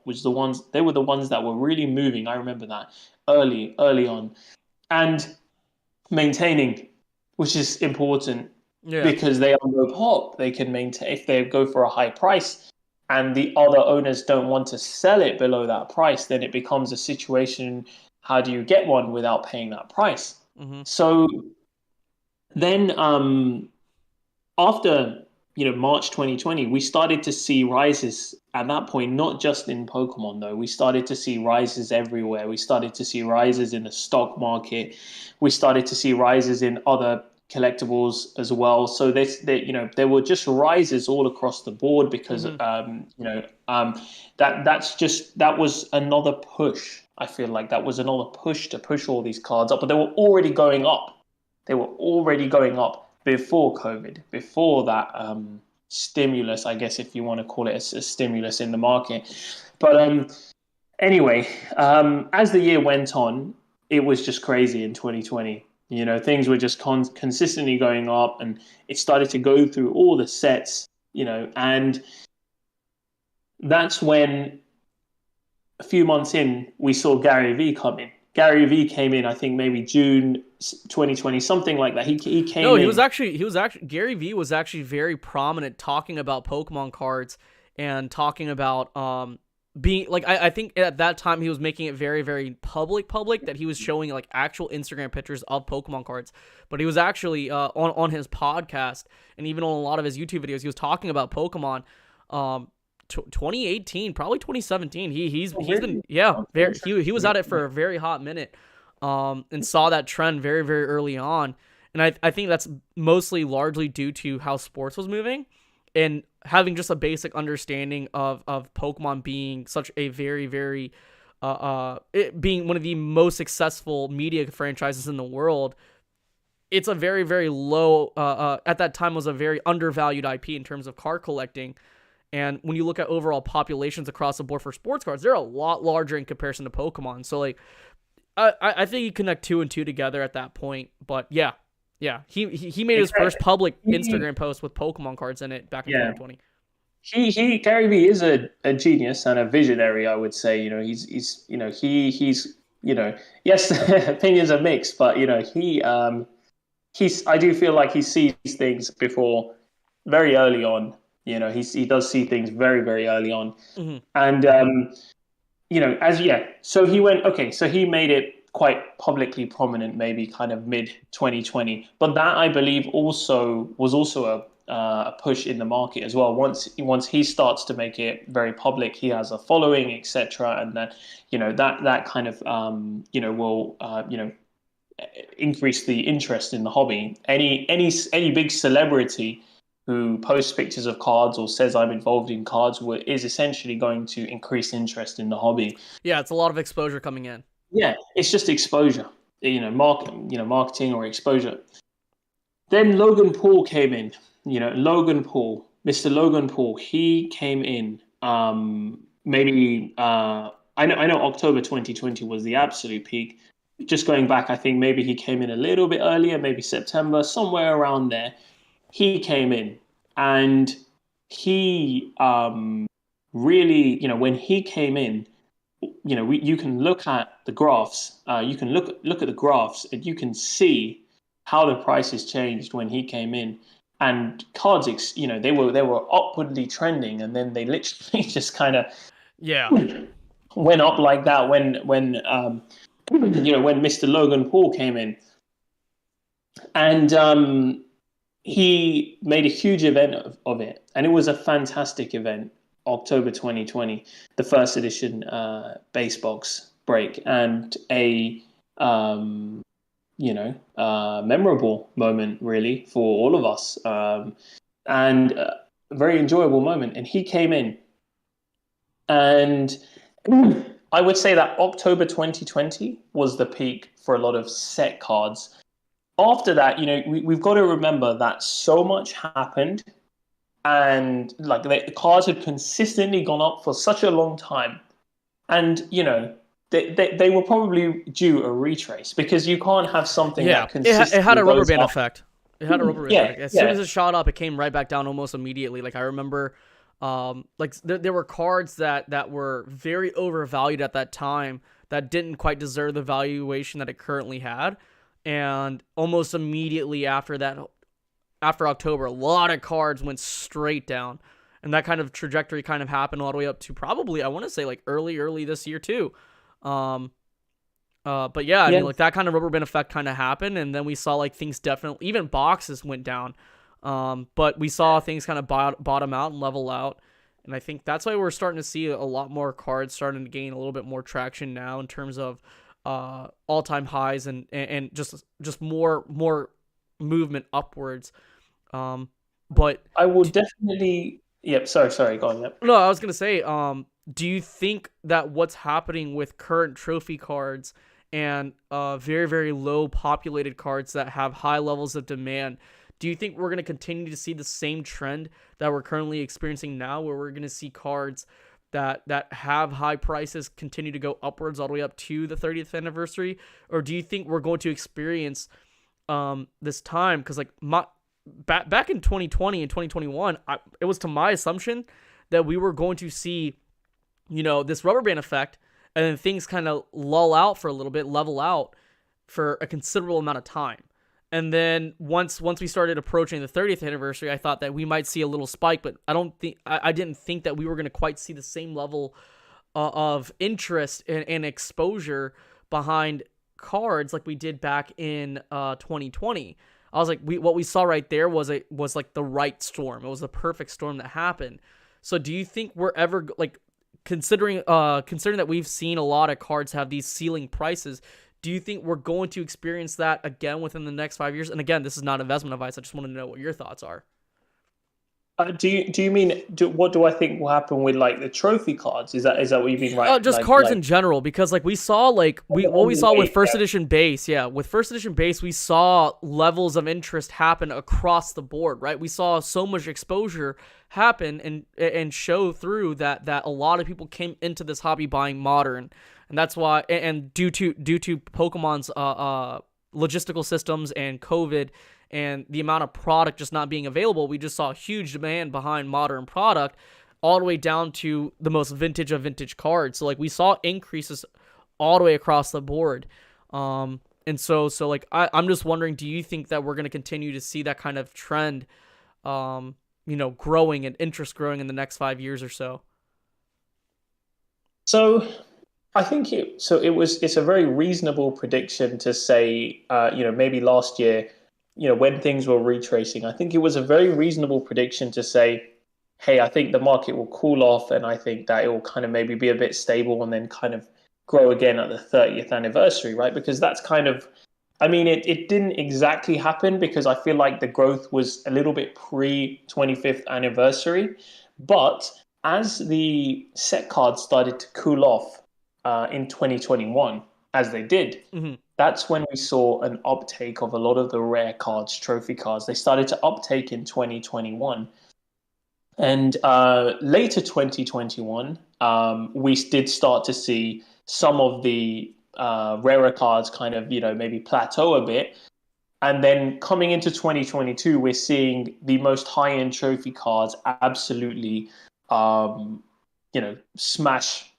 B: was the ones. They were the ones that were really moving. I remember that early on, and maintaining, which is important
A: Yeah.
B: because they are low pop. They can maintain if they go for a high price, and the other owners don't want to sell it below that price. Then it becomes a situation: how do you get one without paying that price?
A: Mm-hmm.
B: So then, after March 2020, we started to see rises at that point, not just in Pokemon though. We started to see rises everywhere. We started to see rises in the stock market. We started to see rises in other collectibles as well. So there were just rises all across the board because
A: Mm-hmm.
B: that was another push. I feel like that was another push to push all these cards up, but they were already going up. They were already going up before COVID, before that stimulus, I guess, if you want to call it a stimulus in the market. But Anyway, as the year went on, it was just crazy in 2020. You know, things were just consistently going up, and it started to go through all the sets. You know, and that's when a few months in, we saw Gary V come in. Gary V came in, I think maybe June 2020, something like that. He
A: No,
B: came in.
A: he was actually Gary V was actually very prominent talking about Pokemon cards and talking about being like I think at that time he was making it very very public that he was showing like actual Instagram pictures of Pokemon cards, but he was actually on his podcast and even on a lot of his YouTube videos he was talking about Pokemon. 2018, probably 2017. He's been, yeah, very, he was at it for a very hot minute, and saw that trend very very early on, and I think that's mostly largely due to how sports was moving, and having just a basic understanding of Pokemon being such a very very it being one of the most successful media franchises in the world. It's a very very low at that time was a very undervalued IP in terms of card collecting. And when you look at overall populations across the board for sports cards, they're a lot larger in comparison to Pokemon. So like, I think you connect two and two together at that point. But yeah, he made his first public Instagram post with Pokemon cards in it back in 2020.
B: He Gary Vee is a genius and a visionary, I would say. You know, he's you know, yes, opinions are mixed, but you know, he's I do feel like he sees things before very early on. You know, he does see things very very early on, and you know, so he went okay, so he made it quite publicly prominent, maybe kind of mid 2020, but that I believe also was also a push in the market as well. Once he starts to make it very public, he has a following, etc., and then you know that kind of you know will you know increase the interest in the hobby. Any big celebrity who posts pictures of cards or says I'm involved in cards is essentially going to increase interest in the hobby.
A: Yeah, it's a lot of exposure coming in.
B: Yeah, it's just exposure, you know, marketing or exposure. Then Logan Paul came in. You know, Mr. Logan Paul, he came in. Maybe I know October 2020 was the absolute peak. Just going back, I think maybe he came in a little bit earlier, maybe September, somewhere around there. He came in, and he really, you know, when he came in, you know, you can look at the graphs. You can look at the graphs, and you can see how the prices changed when he came in. And cards, you know, they were upwardly trending, and then they literally just kind of went up like that when you know when Mr. Logan Paul came in, and he made a huge event of it, and it was a fantastic event. October 2020, the first edition base box break, and a you know memorable moment really for all of us, and a very enjoyable moment. And he came in, and I would say that October 2020 was the peak for a lot of set cards. After that, you know, we've got to remember that so much happened, and like the cards had consistently gone up for such a long time, and you know they were probably due a retrace, because you can't have something that consistently
A: it had a rubber band
B: up.
A: effect. It had a rubber band effect. As soon as it shot up, it came right back down almost immediately. Like I remember, like there were cards that were very overvalued at that time that didn't quite deserve the valuation that it currently had. And almost immediately after that, after October, a lot of cards went straight down. And that kind of trajectory kind of happened all the way up to probably, I want to say, like early this year too. But yeah, I mean, like that kind of rubber band effect kind of happened. And then we saw like things definitely, even boxes went down. But we saw things kind of bottom out and level out. And I think that's why we're starting to see a lot more cards starting to gain a little bit more traction now in terms of all-time highs and just more movement upwards. But
B: I will definitely. Yep. Sorry. Go on. Yep.
A: No, I was gonna say. Do you think that what's happening with current trophy cards and very very low populated cards that have high levels of demand? Do you think we're going to continue to see the same trend that we're currently experiencing now, where we're going to see cards that have high prices continue to go upwards all the way up to the 30th anniversary, or do you think we're going to experience this time? Because like back in 2020 and 2021, it was to my assumption that we were going to see, this rubber band effect, and then things kind of lull out for a little bit, level out for a considerable amount of time. And then once we started approaching the 30th anniversary, I thought that we might see a little spike, but I didn't think that we were going to quite see the same level of interest and exposure behind cards like we did back in 2020. I was like, what we saw right there was like the right storm. It was the perfect storm that happened. So do you think we're ever like, considering that we've seen a lot of cards have these ceiling prices, do you think we're going to experience that again within the next 5 years? And again, this is not investment advice. I just want to know what your thoughts are.
B: Do you mean what do I think will happen with like the trophy cards? Is that what you mean, right?
A: Just cards in general, because like we saw what we saw with first edition base, with first edition base, we saw levels of interest happen across the board, right? We saw so much exposure happen and show through that a lot of people came into this hobby buying modern, and that's why, and due to Pokemon's logistical systems and COVID and the amount of product just not being available, we just saw huge demand behind modern product all the way down to the most vintage of vintage cards. So like we saw increases all the way across the board. And so like I'm just wondering, do you think that we're going to continue to see that kind of trend, growing and interest growing in the next 5 years or so?
B: So I think it's a very reasonable prediction to say, maybe last year, when things were retracing, I think it was a very reasonable prediction to say, hey, I think the market will cool off, and I think that it will kind of maybe be a bit stable and then kind of grow again at the 30th anniversary, right? Because that's kind of, I mean, it didn't exactly happen, because I feel like the growth was a little bit pre-25th anniversary. But as the set cards started to cool off in 2021, as they did, that's when we saw an uptake of a lot of the rare cards, trophy cards. They started to uptake in 2021. And later 2021, we did start to see some of the rarer cards kind of, maybe plateau a bit. And then coming into 2022, we're seeing the most high-end trophy cards absolutely, smash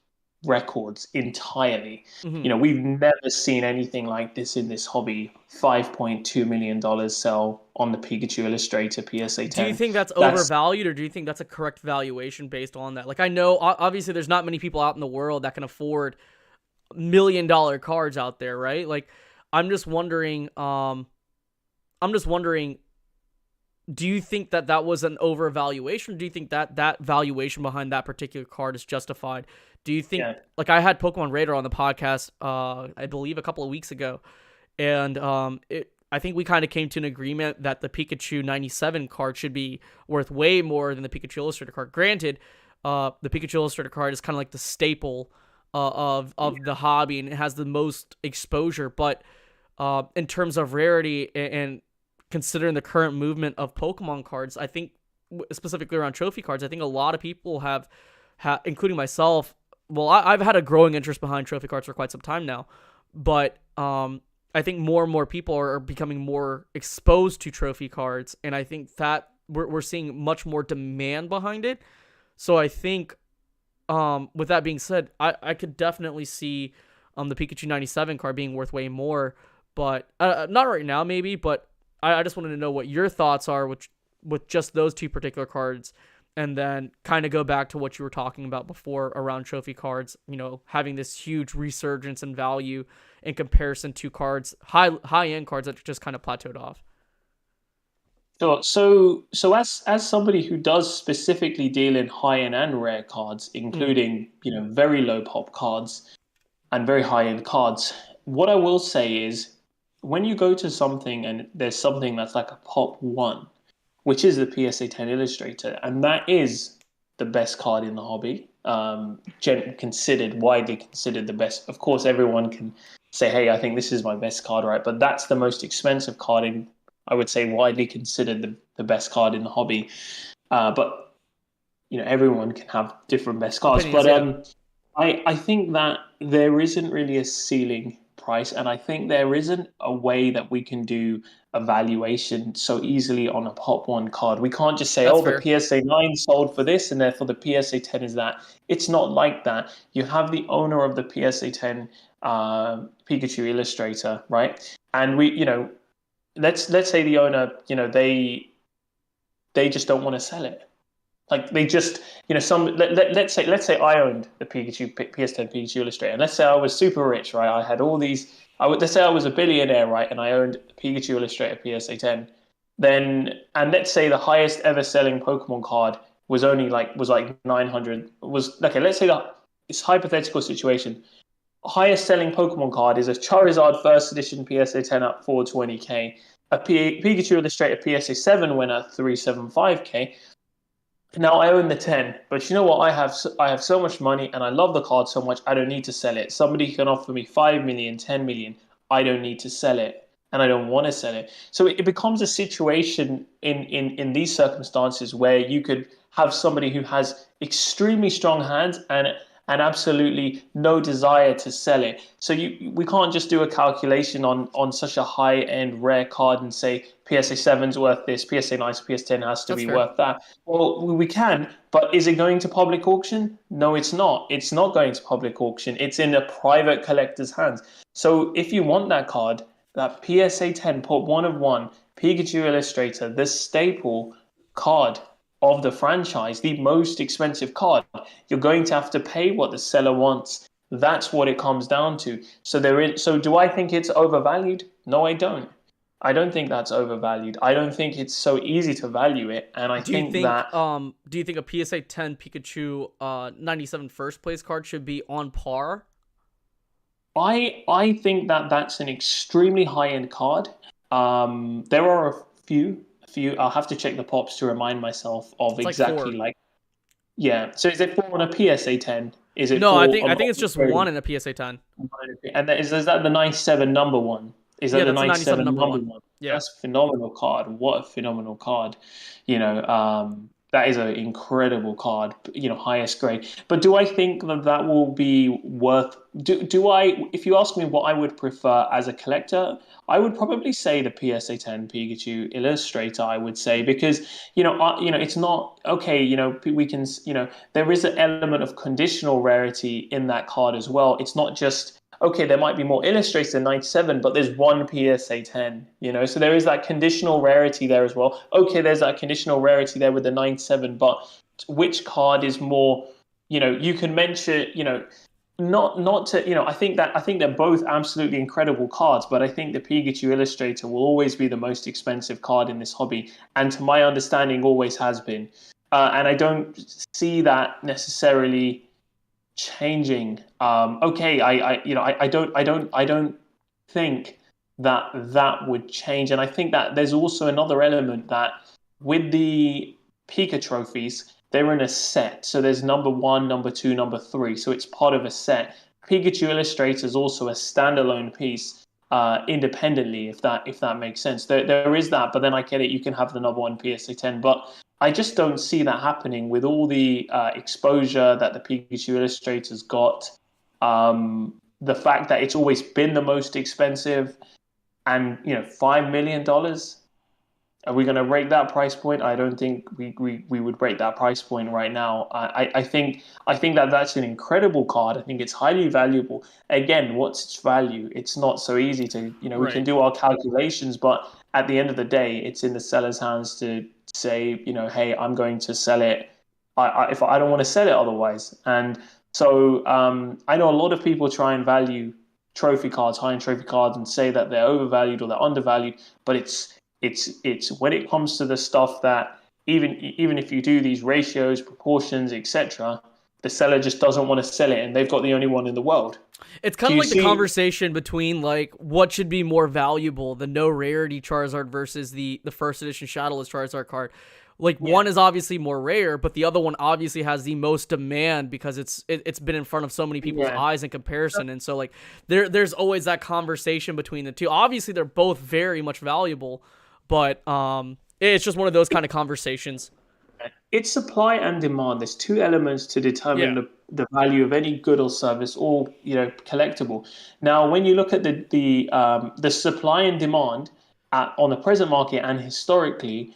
B: records entirely. We've never seen anything like this in this hobby. $5.2 million sell on the Pikachu Illustrator PSA 10.
A: Do you think that's overvalued, or do you think that's a correct valuation based on that? Like, I know obviously there's not many people out in the world that can afford $1 million cards out there, right? Like, I'm just wondering, do you think that was an overvaluation? Or do you think that valuation behind that particular card is justified? Do you think, like, I had Pokemon Radar on the podcast, I believe a couple of weeks ago, and I think we kind of came to an agreement that the Pikachu 97 card should be worth way more than the Pikachu Illustrator card. Granted, the Pikachu Illustrator card is kind of like the staple of the hobby, and it has the most exposure, but in terms of rarity and considering the current movement of Pokemon cards, I think specifically around trophy cards, I think a lot of people have including myself. Well, I've had a growing interest behind trophy cards for quite some time now, but I think more and more people are becoming more exposed to trophy cards, and I think that we're seeing much more demand behind it. So I think, with that being said, I could definitely see the Pikachu 97 card being worth way more, but not right now maybe, but I just wanted to know what your thoughts are with just those two particular cards, and then kind of go back to what you were talking about before around trophy cards, having this huge resurgence in value in comparison to cards, high-end cards that just kind of plateaued off.
B: Sure. So as somebody who does specifically deal in high-end and rare cards, including, very low pop cards and very high-end cards, what I will say is, when you go to something and there's something that's like a pop one, which is the PSA 10 Illustrator, and that is the best card in the hobby, widely considered the best. Of course, everyone can say, hey, I think this is my best card, right? But that's the most expensive card in, I would say, widely considered the best card in the hobby. But everyone can have different best cards.
A: Opinions,
B: But
A: yeah.
B: I think that there isn't really a ceiling price, and I think there isn't a way that we can do evaluation so easily on a Pop One card. We can't just say,
A: That's
B: oh, the
A: fair.
B: PSA 9 sold for this, and therefore the PSA 10 is that. It's not like that. You have the owner of the PSA 10 Pikachu illustrator, right? And let's say the owner, they just don't want to sell it. Like they just, let's say I owned the PS10 Pikachu Illustrator. And let's say I was super rich, right? I had all these. Let's say I was a billionaire, right? And I owned Pikachu Illustrator PSA 10. And let's say the highest ever selling Pokemon card was like 900. Was okay. Let's say that it's hypothetical situation. Highest selling Pokemon card is a Charizard First Edition PSA 10 at 420k. Pikachu Illustrator PSA 7 winner 375k. Now I own the 10, but you know what? I have so much money and I love the card so much I don't need to sell it. Somebody can offer me 5 million, 10 million. I don't need to sell it and I don't want to sell it. So it becomes a situation in these circumstances where you could have somebody who has extremely strong hands and absolutely no desire to sell it. So we can't just do a calculation on such a high end rare card and say PSA 7's worth this, PSA 9, PS 10 has to
A: That's
B: be
A: fair.
B: worth that. Well, we can, but is it going to public auction? No, it's not. It's not going to public auction. It's in a private collector's hands. So if you want that card, that PSA 10 put one of one Pikachu Illustrator, the staple card of the franchise, the most expensive card, you're going to have to pay what the seller wants. That's what it comes down to. So do I think it's overvalued? No, I don't. I don't think that's overvalued. I don't think it's so easy to value it. And I think that
A: Do you think a PSA 10 Pikachu 97 first place card should be on par?
B: I think that that's an extremely high end card. There are a few. I'll have to check the pops to remind myself of
A: It's like
B: exactly
A: 4.
B: like. Yeah. So is it four on a PSA 10? Is it
A: No, I
B: four
A: think
B: on
A: I think it's just one in a PSA 10.
B: and is that the 97 number one? Is that
A: Yeah,
B: the
A: that's a 97
B: 97
A: number
B: number
A: 1.
B: one?
A: Yeah.
B: That's a phenomenal card. What a phenomenal card. That is an incredible card, highest grade. But do I think that that will be worth do I if you ask me what I would prefer as a collector, I would probably say the PSA 10 Pikachu Illustrator, I would say, because it's not okay, we can, there is an element of conditional rarity in that card as well. It's not just okay, there might be more illustrators than 97, but there's one PSA 10, so there is that conditional rarity there as well. Okay, there's that conditional rarity there with the 97, but which card is more, you can mention, not to, I think they're both absolutely incredible cards, but I think the Pikachu Illustrator will always be the most expensive card in this hobby, and to my understanding, always has been. And I don't see that necessarily changing. Okay, I don't think that that would change, and I think that there's also another element that with the Pika trophies, they're in a set. So there's number one, number two, number three. So it's part of a set. Pikachu Illustrator is also a standalone piece. Independently, if that makes sense, there is that, but then I get it. You can have the number one PSA 10, but I just don't see that happening with all the exposure that the Pikachu Illustrator's got. The fact that it's always been the most expensive, and $5 million. Are we going to break that price point? I don't think we would break that price point right now. I think that that's an incredible card. I think it's highly valuable. Again, what's its value? It's not so easy to we can
A: Right.
B: do our calculations, but at the end of the day, it's in the seller's hands to say hey, I'm going to sell it. If I don't want to sell it otherwise, and so I know a lot of people try and value trophy cards, high-end trophy cards, and say that they're overvalued or they're undervalued, but it's when it comes to the stuff that even if you do these ratios, proportions, etc., the seller just doesn't want to sell it, and they've got the only one in the world.
A: It's kind
B: Do
A: of
B: you
A: like the
B: see?
A: conversation between like what should be more valuable, the no rarity Charizard versus the first edition Shadowless Charizard card. Like
B: Yeah,
A: one is obviously more rare, but the other one obviously has the most demand because it's been in front of so many people's
B: yeah.
A: eyes in comparison, and so like there's always that conversation between the two. Obviously, they're both very much valuable, but it's just one of those kind of conversations.
B: It's supply and demand. There's two elements to determine
A: Yeah,
B: the value of any good or service or collectible. Now, when you look at the supply and demand on the present market and historically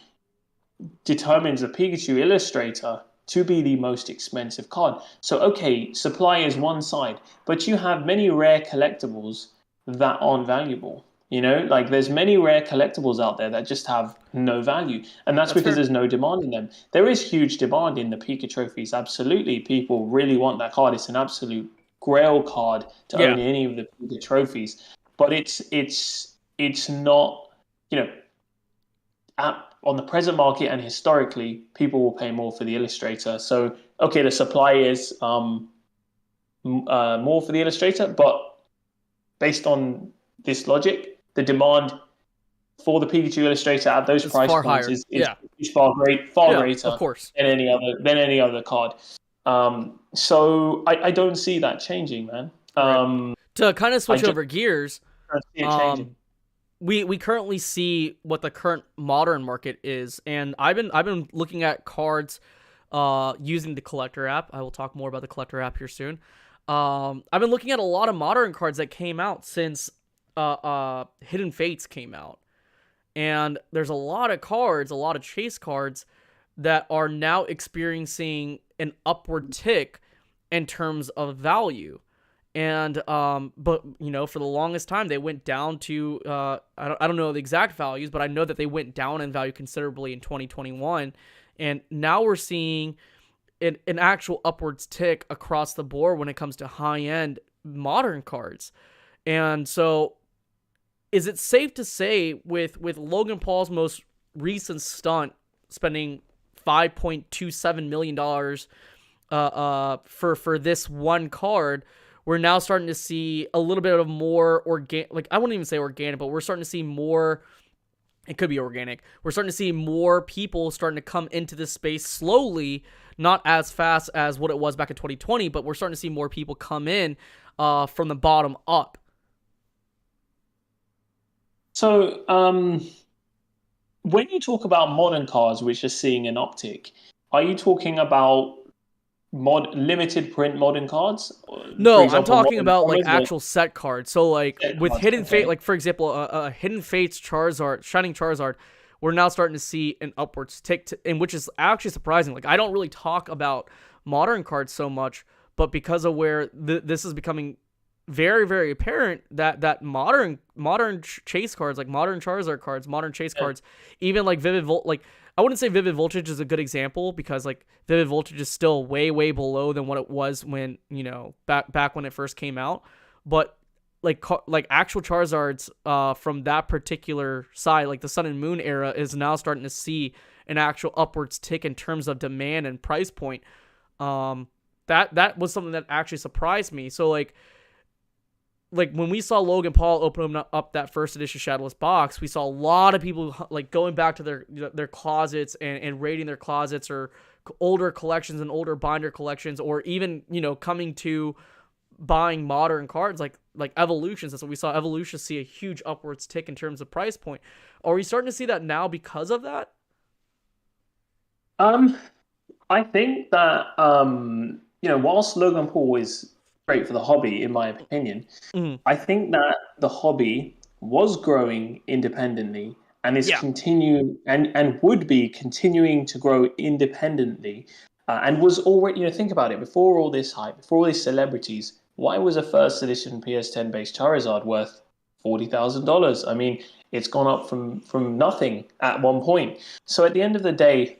B: determines the Pikachu Illustrator to be the most expensive card. So, okay, supply is one side, but you have many rare collectibles that aren't valuable. Like there's many rare collectibles out there that just have no value, and that's
A: that's
B: because
A: fair.
B: there's no demand in them. There is huge demand in the Pika trophies. Absolutely, people really want that card. It's an absolute grail card to
A: Yeah,
B: own any of the Pika trophies, but it's not. You know, on the present market and historically, people will pay more for the Illustrator. So, okay, the supply is more for the Illustrator, but based on this logic, the demand for the Pikachu Illustrator at those
A: it's
B: price
A: far
B: points
A: higher.
B: is
A: Yeah,
B: far
A: yeah, of
B: greater
A: course.
B: than any other card. So I don't see that changing, man.
A: Right. To kind of
B: I
A: switch
B: just
A: over gears,
B: don't see it changing.
A: um, we currently see what the current modern market is, and I've been looking at cards using the collector app. I will talk more about the collector app here soon. I've been looking at a lot of modern cards that came out since Hidden Fates came out. And there's a lot of cards, a lot of chase cards that are now experiencing an upward tick in terms of value. And but for the longest time they went down to I don't know the exact values, but I know that they went down in value considerably in 2021, and now we're seeing an actual upwards tick across the board when it comes to high end modern cards. And so, is it safe to say with Logan Paul's most recent stunt spending $5.27 million for this one card, we're now starting to see a little bit of more organic, like I wouldn't even say organic, but we're starting to see more, it could be organic. We're starting to see more people starting to come into this space slowly, not as fast as what it was back in 2020, but we're starting to see more people come in from the bottom up.
B: So, when you talk about modern cars, which are seeing an uptick, are you talking about limited print modern cards? For
A: No, I'm
B: example,
A: talking
B: modern
A: about like
B: bombers or
A: actual set cards. So like
B: set
A: with
B: cards?
A: Hidden Fate,
B: Okay.
A: like for example, Hidden Fate's Charizard, Shining Charizard, we're now starting to see an upwards tick, and which is actually surprising. Like I don't really talk about modern cards so much, but because of where this is becoming very very apparent that modern chase cards, like modern Charizard cards, modern chase
B: Yeah.
A: cards, even like Vivid Volt, like I wouldn't say Vivid Voltage is a good example because like Vivid Voltage is still way below than what it was when back when it first came out, but like actual Charizards from that particular side, like the Sun and Moon era, is now starting to see an actual upwards tick in terms of demand and price point. That was something that actually surprised me. So like when we saw Logan Paul open up that first edition Shadowless box, we saw a lot of people like going back to their closets and raiding their closets or older collections and older binder collections, or even coming to buying modern cards like Evolutions. That's what we saw. Evolutions see a huge upwards tick in terms of price point. Are we starting to see that now because of that?
B: Um, I think that whilst Logan Paul is great for the hobby, in my opinion,
A: Mm,
B: I think that the hobby was growing independently and is
A: yeah.
B: continue and would be continuing to grow independently, and was already. Think about it. Before all this hype, before all these celebrities, why was a first edition PS10 based Charizard worth $40,000? I mean, it's gone up from nothing at one point. So at the end of the day,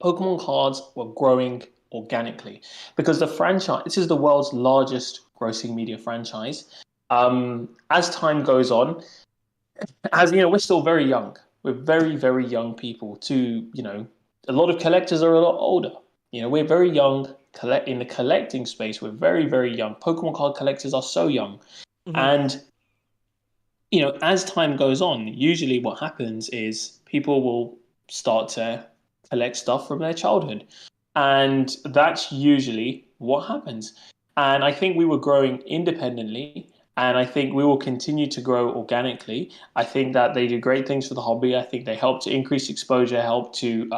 B: Pokemon cards were growing organically because the franchise, this is the world's largest grossing media franchise. As time goes on, as we're still very young. We're very young people. A lot of collectors are a lot older. We're very young. Collect in the collecting space. We're very young. Pokemon card collectors are so young,
A: Mm-hmm.
B: and as time goes on, usually what happens is people will start to collect stuff from their childhood. And that's usually what happens. And I think we were growing independently. And I think we will continue to grow organically. I think that they do great things for the hobby. I think they help to increase exposure, help to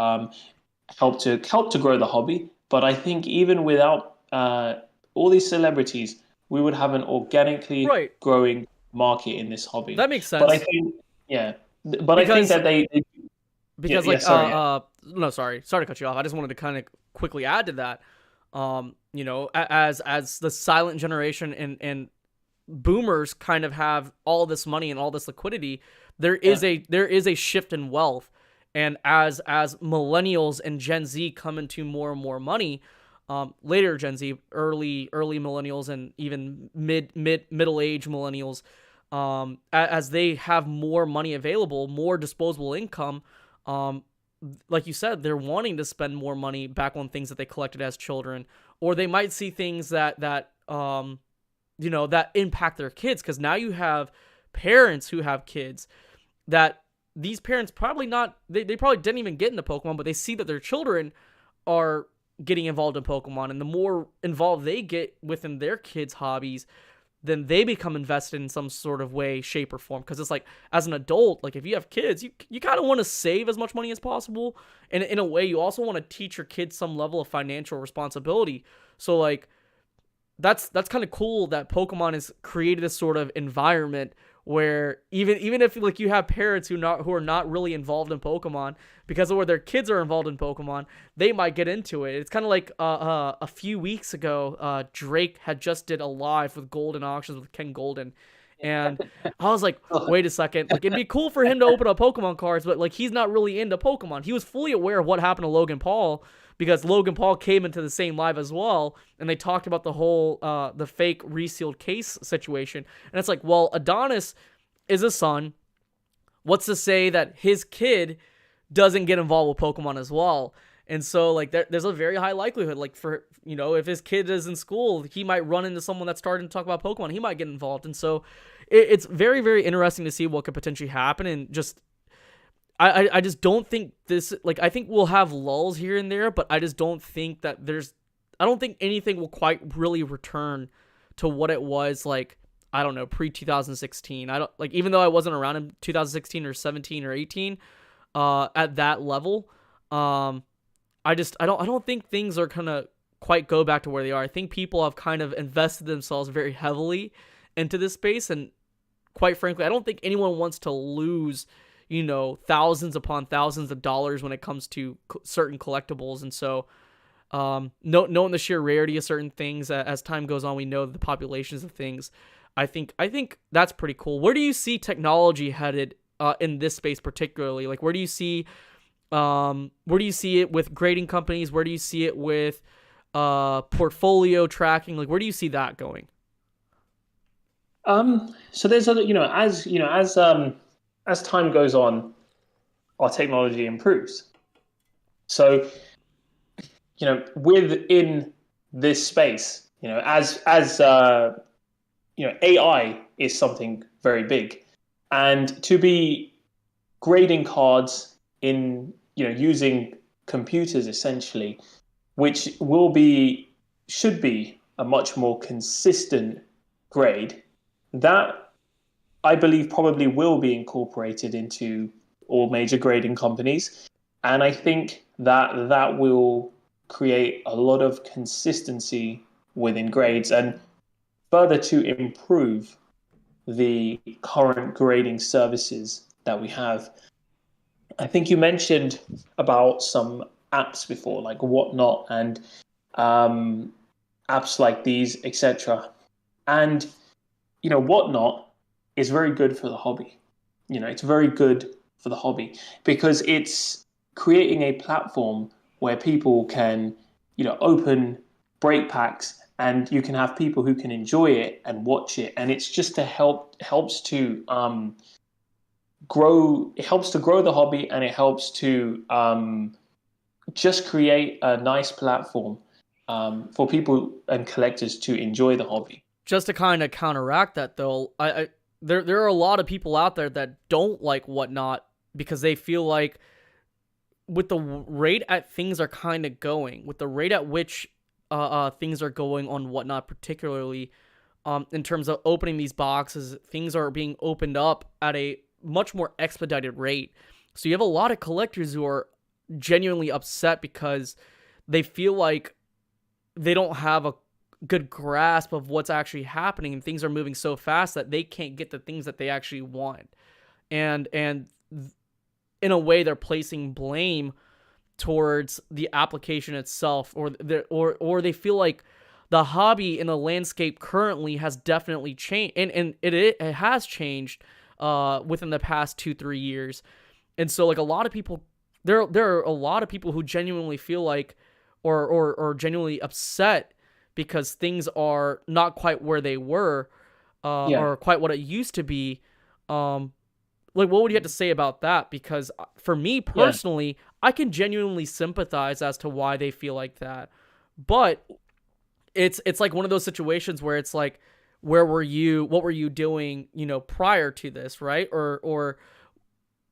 B: help to grow the hobby. But I think even without all these celebrities, we would have an organically
A: Right.
B: growing market in this hobby.
A: That makes
B: But I
A: sense
B: think, yeah, but I think
A: because
B: that yeah,
A: because
B: yeah,
A: like
B: sorry, yeah.
A: no, sorry to cut you off. I just wanted to kind of quickly add to that. You know, as the silent generation and boomers kind of have all this money and all this liquidity,
B: Yeah.
A: there is a shift in wealth, and as millennials and Gen Z come into more and more money, later Gen Z, early millennials, and even middle age millennials, as they have more money available, more disposable income, um, like you said, they're wanting to spend more money back on things that they collected as children, or they might see things that you know, that impact their kids, because now you have parents who have kids that these parents probably not they probably didn't even get into Pokemon, but they see that their children are getting involved in Pokemon, and the more involved they get within their kids' hobbies, then they become invested in some sort of way, shape, or form. Because it's like, as an adult, like if you have kids, you kind of want to save as much money as possible, and in a way, you also want to teach your kids some level of financial responsibility. So like that's kind of cool that Pokemon has created this sort of environment where even if like you have parents who are not really involved in Pokemon, because of where their kids are involved in Pokemon, they might get into it. It's kind of like a few weeks ago, Drake had just did a live with Golden Auctions with Ken Golden, and I was like, wait a second, like it'd be cool for him to open up Pokemon cards, but like he's not really into Pokemon. He was fully aware of what happened to Logan Paul, because Logan Paul came into the same live as well, and they talked about the whole the fake resealed case situation. And it's like, well, Adonis is a son. What's to say that his kid doesn't get involved with Pokemon as well? And so like there's a very high likelihood, like, for, you know, if his kid is in school, he might run into someone that's starting to talk about Pokemon. He might get involved. And so it's very, very interesting to see what could potentially happen. And just I just don't think this, like, I think we'll have lulls here and there, but I just don't think that I don't think anything will quite really return to what it was like, I don't know, pre 2016. I don't, like, even though I wasn't around in 2016 or 17 or 18 at that level, I don't think things are gonna quite go back to where they are. I think people have kind of invested themselves very heavily into this space, and quite frankly, I don't think anyone wants to lose, you know, thousands upon thousands of dollars when it comes to certain collectibles. And so, knowing the sheer rarity of certain things, as time goes on, we know the populations of things. I think that's pretty cool. Where do you see technology headed in this space particularly? Like, where do you see it with grading companies? Where do you see it with portfolio tracking? Like, where do you see that going?
B: So there's other, as time goes on, our technology improves. So, within this space, AI is something very big, and to be grading cards in, using computers essentially, which should be a much more consistent grade, that I believe probably will be incorporated into all major grading companies. And I think that will create a lot of consistency within grades, and further to improve the current grading services that we have. I think you mentioned about some apps before, like Whatnot and um, apps like these, etc. And Whatnot is very good for the hobby. It's very good for the hobby because it's creating a platform where people can, open break packs, and you can have people who can enjoy it and watch it, and it's just to helps to grow. It helps to grow the hobby, and it helps to just create a nice platform for people and collectors to enjoy the hobby.
A: Just to kind of counteract that, though, there are a lot of people out there that don't like Whatnot because they feel like, with the rate at things are kind of going, with the rate at which things are going on Whatnot, particularly in terms of opening these boxes, things are being opened up at a much more expedited rate. So you have a lot of collectors who are genuinely upset because they feel like they don't have a good grasp of what's actually happening, and things are moving so fast that they can't get the things that they actually want. And in a way, they're placing blame towards the application itself, or they feel like the hobby in the landscape currently has definitely changed, and it has changed within the past 2-3 years. And so like a lot of people, there are a lot of people who genuinely feel like or genuinely upset because things are not quite where they were,
B: Yeah.
A: or quite what it used to be. Like, what would you have to say about that? Because for me
B: Yeah.
A: personally, I can genuinely sympathize as to why they feel like that. But it's like one of those situations where it's like, where were you? What were you doing? Prior to this, right? Or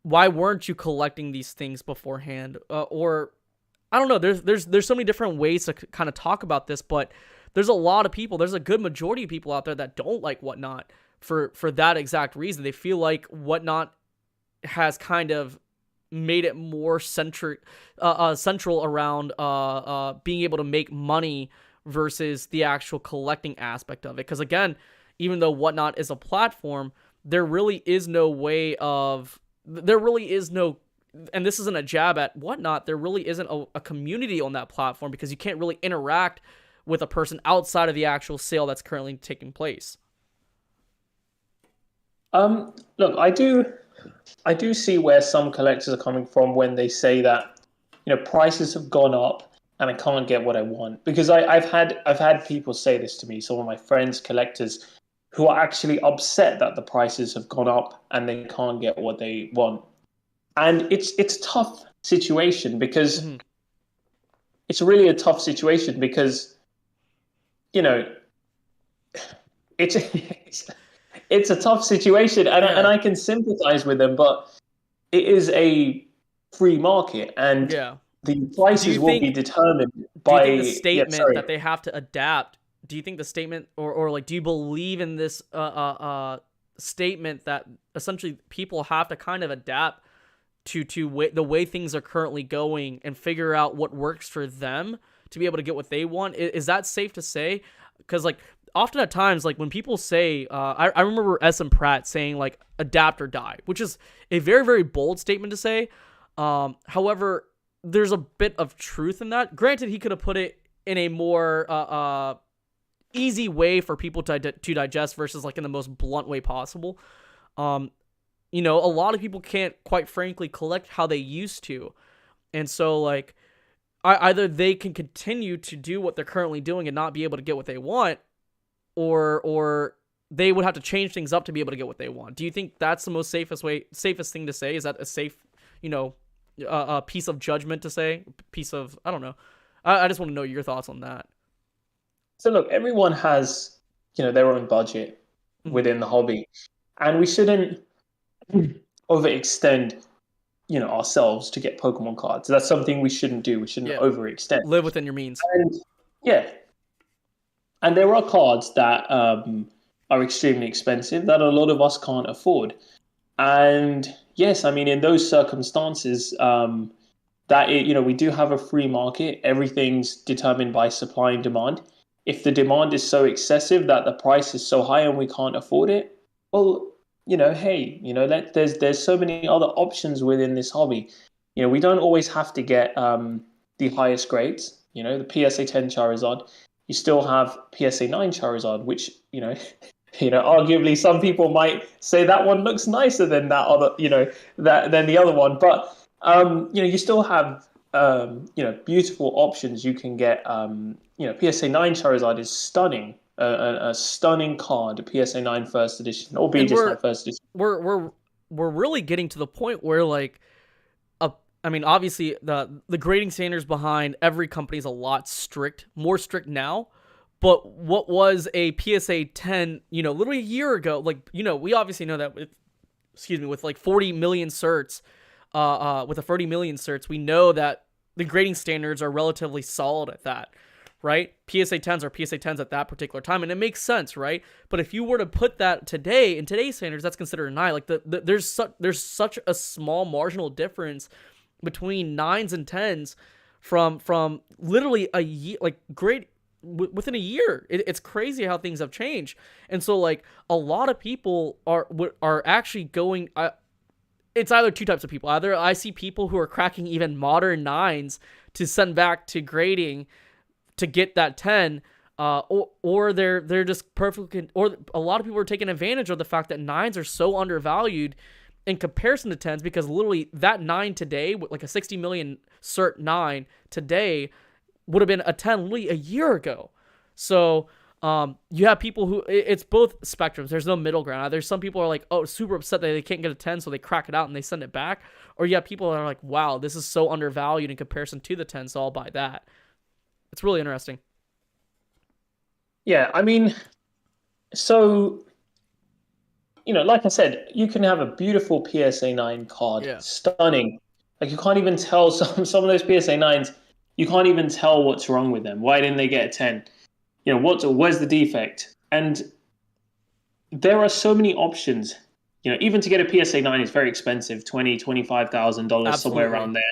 A: why weren't you collecting these things beforehand? Or I don't know. There's so many different ways to kind of talk about this, but there's a lot of people. There's a good majority of people out there that don't like Whatnot for that exact reason. They feel like Whatnot has kind of made it more central around being able to make money versus the actual collecting aspect of it. Because again, even though Whatnot is a platform, there really is no way of there really is no, and this isn't a jab at Whatnot, there really isn't a community on that platform because you can't really interact with a person outside of the actual sale that's currently taking place.
B: Look, I do see where some collectors are coming from when they say that, prices have gone up and I can't get what I want. Because I've had people say this to me, some of my friends, collectors, who are actually upset that the prices have gone up and they can't get what they want. And it's a tough situation because
A: Mm-hmm.
B: it's really a tough situation because, you know, it's it's a tough situation, and
A: Yeah,
B: I can sympathize with them, but it is a free market, and
A: yeah.
B: the
A: Do
B: prices
A: you
B: will be
A: think
B: determined
A: do you think the
B: by. Yeah,
A: statement
B: sorry.
A: that they have to adapt, do you think the statement, or like, do you believe in this statement that essentially people have to kind of adapt to the way things are currently going and figure out what works for them to be able to get what they want? Is that safe to say? Because like often at times, like when people say, I remember SM Pratt saying like adapt or die, which is a very, very bold statement to say. However, there's a bit of truth in that. Granted, he could have put it in a more easy way for people to digest versus like in the most blunt way possible. Um, a lot of people can't, quite frankly, collect how they used to, and so like either they can continue to do what they're currently doing and not be able to get what they want, or they would have to change things up to be able to get what they want. Do you think that's the most safest thing to say? Is that a safe, you know, a piece of judgment to say? Piece of, I don't know. I just want to know your thoughts on that.
B: So look, everyone has their own budget
A: Mm-hmm.
B: within the hobby, and we shouldn't overextend ourselves to get Pokemon cards. That's something we shouldn't do. We shouldn't
A: Yeah,
B: overextend.
A: live within your means.
B: And yeah, and there are cards that are extremely expensive that a lot of us can't afford. And yes, I mean, in those circumstances, we do have a free market. Everything's determined by supply and demand. If the demand is so excessive that the price is so high and we can't afford it, well, hey, there's so many other options within this hobby. We don't always have to get the highest grades. The PSA 10 Charizard. You still have PSA 9 Charizard, which arguably some people might say that one looks nicer than that other, than the other one. But you still have beautiful options. You can get PSA 9 Charizard is stunning, a stunning card, a PSA 9 first edition, albeit
A: And
B: just that first edition.
A: we're really getting to the point where like I mean, obviously the grading standards behind every company is a lot more strict now. But what was a PSA 10, literally a year ago, like, we obviously know that with like 40 million certs, with a 30 million certs, we know that the grading standards are relatively solid at that, right? PSA 10s are PSA 10s at that particular time, and it makes sense, right? But if you were to put that today in today's standards, that's considered a 9. Like there's such a small marginal difference between 9s and 10s from literally a year, like great within a year. It's crazy how things have changed. And so like a lot of people are actually going. It's either two types of people. Either I see people who are cracking even modern 9s to send back to grading to get that 10, or they're just perfectly, or a lot of people are taking advantage of the fact that 9s are so undervalued in comparison to 10s, because literally that 9 today, like a 60 million cert 9 today, would have been a 10 literally a year ago. So you have people who, it's both spectrums. There's no middle ground. There's some people are like, oh, super upset that they can't get a 10, so they crack it out and they send it back. Or you have people that are like, wow, this is so undervalued in comparison to the 10, so I'll buy that. It's really interesting.
B: Yeah, I mean, so like I said, you can have a beautiful PSA 9 card,
A: Yeah.
B: stunning. Like you can't even tell some of those PSA 9s, you can't even tell what's wrong with them. Why didn't they get a 10? Where's the defect? And there are so many options. Even to get a PSA 9 is very expensive, $25,000, somewhere around there.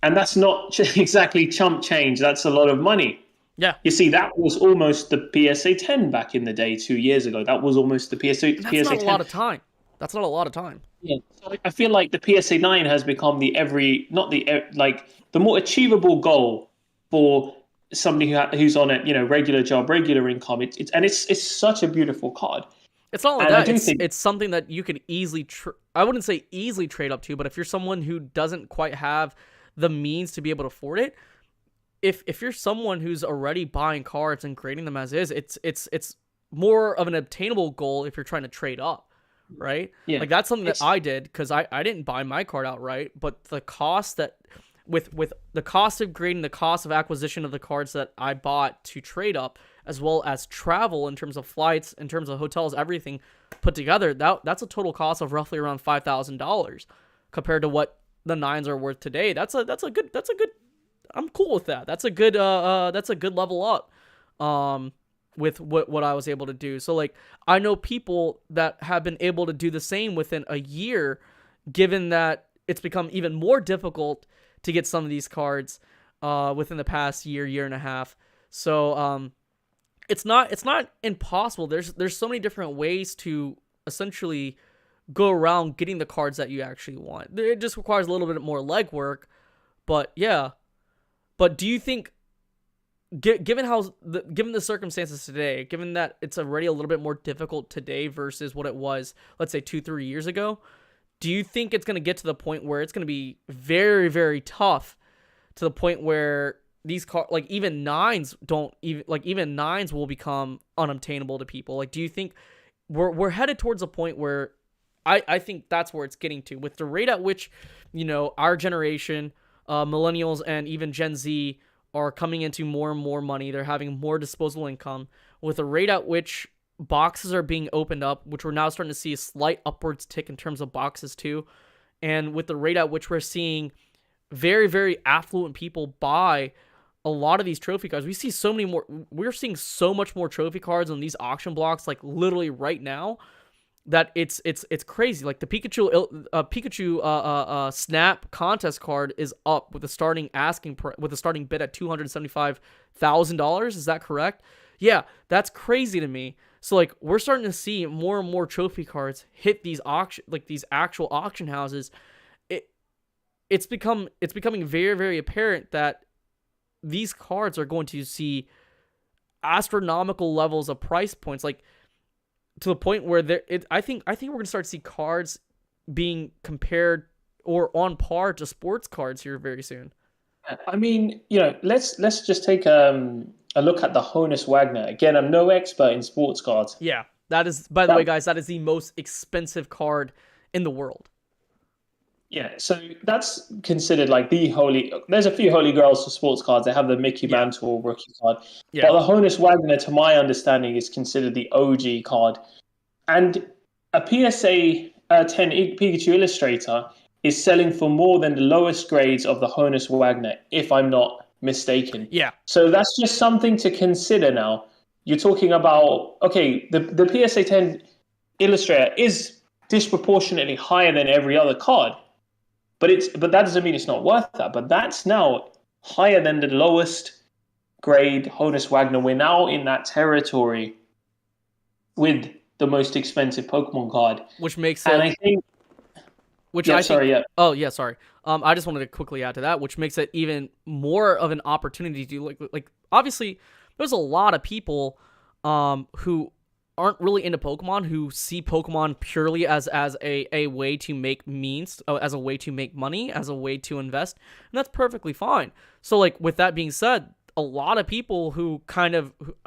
B: And that's not exactly chump change. That's a lot of money.
A: Yeah.
B: You see, that was almost the PSA 10 back in the day, 2 years ago. That was almost the PSA 10.
A: That's not a lot of time. That's not a lot of time.
B: Yeah. So I feel like the PSA 9 has become the more achievable goal for somebody who's on a regular job, regular income. It's such a beautiful card.
A: It's not like that. It's something that you can easily. I wouldn't say easily trade up to, but if you're someone who doesn't quite have the means to be able to afford it, if you're someone who's already buying cards and grading them as is, it's more of an obtainable goal if you're trying to trade up, right?
B: Yeah.
A: Like that's something that I did, because I didn't buy my card outright, but the cost that with the cost of grading, the cost of acquisition of the cards that I bought to trade up, as well as travel in terms of flights, in terms of hotels, everything put together, that's a total cost of roughly around $5,000 compared to what the 9s are worth today. That's a good. I'm cool with that. That's a good level up with what I was able to do. So like I know people that have been able to do the same within a year, given that it's become even more difficult to get some of these cards within the past year and a half. So it's not impossible. There's so many different ways to essentially go around getting the cards that you actually want. It just requires a little bit more legwork, but yeah. But do you think, given the circumstances today, given that it's already a little bit more difficult today versus what it was, let's say 2-3 years ago, do you think it's going to get to the point where it's going to be very, very tough, to the point where these cards, like even 9s even 9s will become unobtainable to people? Like, do you think we're headed towards a point where I think that's where it's getting to, with the rate at which, our generation, millennials and even Gen Z are coming into more and more money. They're having more disposable income, with the rate at which boxes are being opened up, which we're now starting to see a slight upwards tick in terms of boxes too. And with the rate at which we're seeing very, very affluent people buy a lot of these trophy cards, we're seeing so much more trophy cards on these auction blocks, like literally right now, that it's crazy. Like the Pikachu Snap contest card is up with the starting bid at $275,000. Is that correct? Yeah, that's crazy to me. So like we're starting to see more and more trophy cards hit these actual auction houses. It's becoming very, very apparent that these cards are going to see astronomical levels of price points, like to the point where I think we're going to start to see cards being compared or on par to sports cards here very soon.
B: I mean, let's just take a look at the Honus Wagner. Again, I'm no expert in sports cards.
A: Yeah, that is, by the way, guys, that is the most expensive card in the world.
B: Yeah, so that's considered like there's a few holy grails for sports cards. They have the Mickey Mantle rookie card. Yeah. But the Honus Wagner, to my understanding, is considered the OG card. And a PSA 10 Pikachu Illustrator is selling for more than the lowest grades of the Honus Wagner, if I'm not mistaken.
A: Yeah.
B: So that's just something to consider now. You're talking about, okay, the PSA 10 Illustrator is disproportionately higher than every other card. but that doesn't mean it's not worth that. But that's now higher than the lowest grade Honus Wagner. We're now in that territory with the most expensive Pokemon card.
A: which makes
B: And
A: it
B: I think,
A: which
B: yeah,
A: I
B: sorry,
A: think.
B: yeah.
A: Oh yeah, sorry. I just wanted to quickly add to that, which makes it even more of an opportunity to like. Obviously, there's a lot of people, who aren't really into Pokemon, who see Pokemon purely as a way to make means, as a way to make money, as a way to invest, and that's perfectly fine. So like with that being said, a lot of people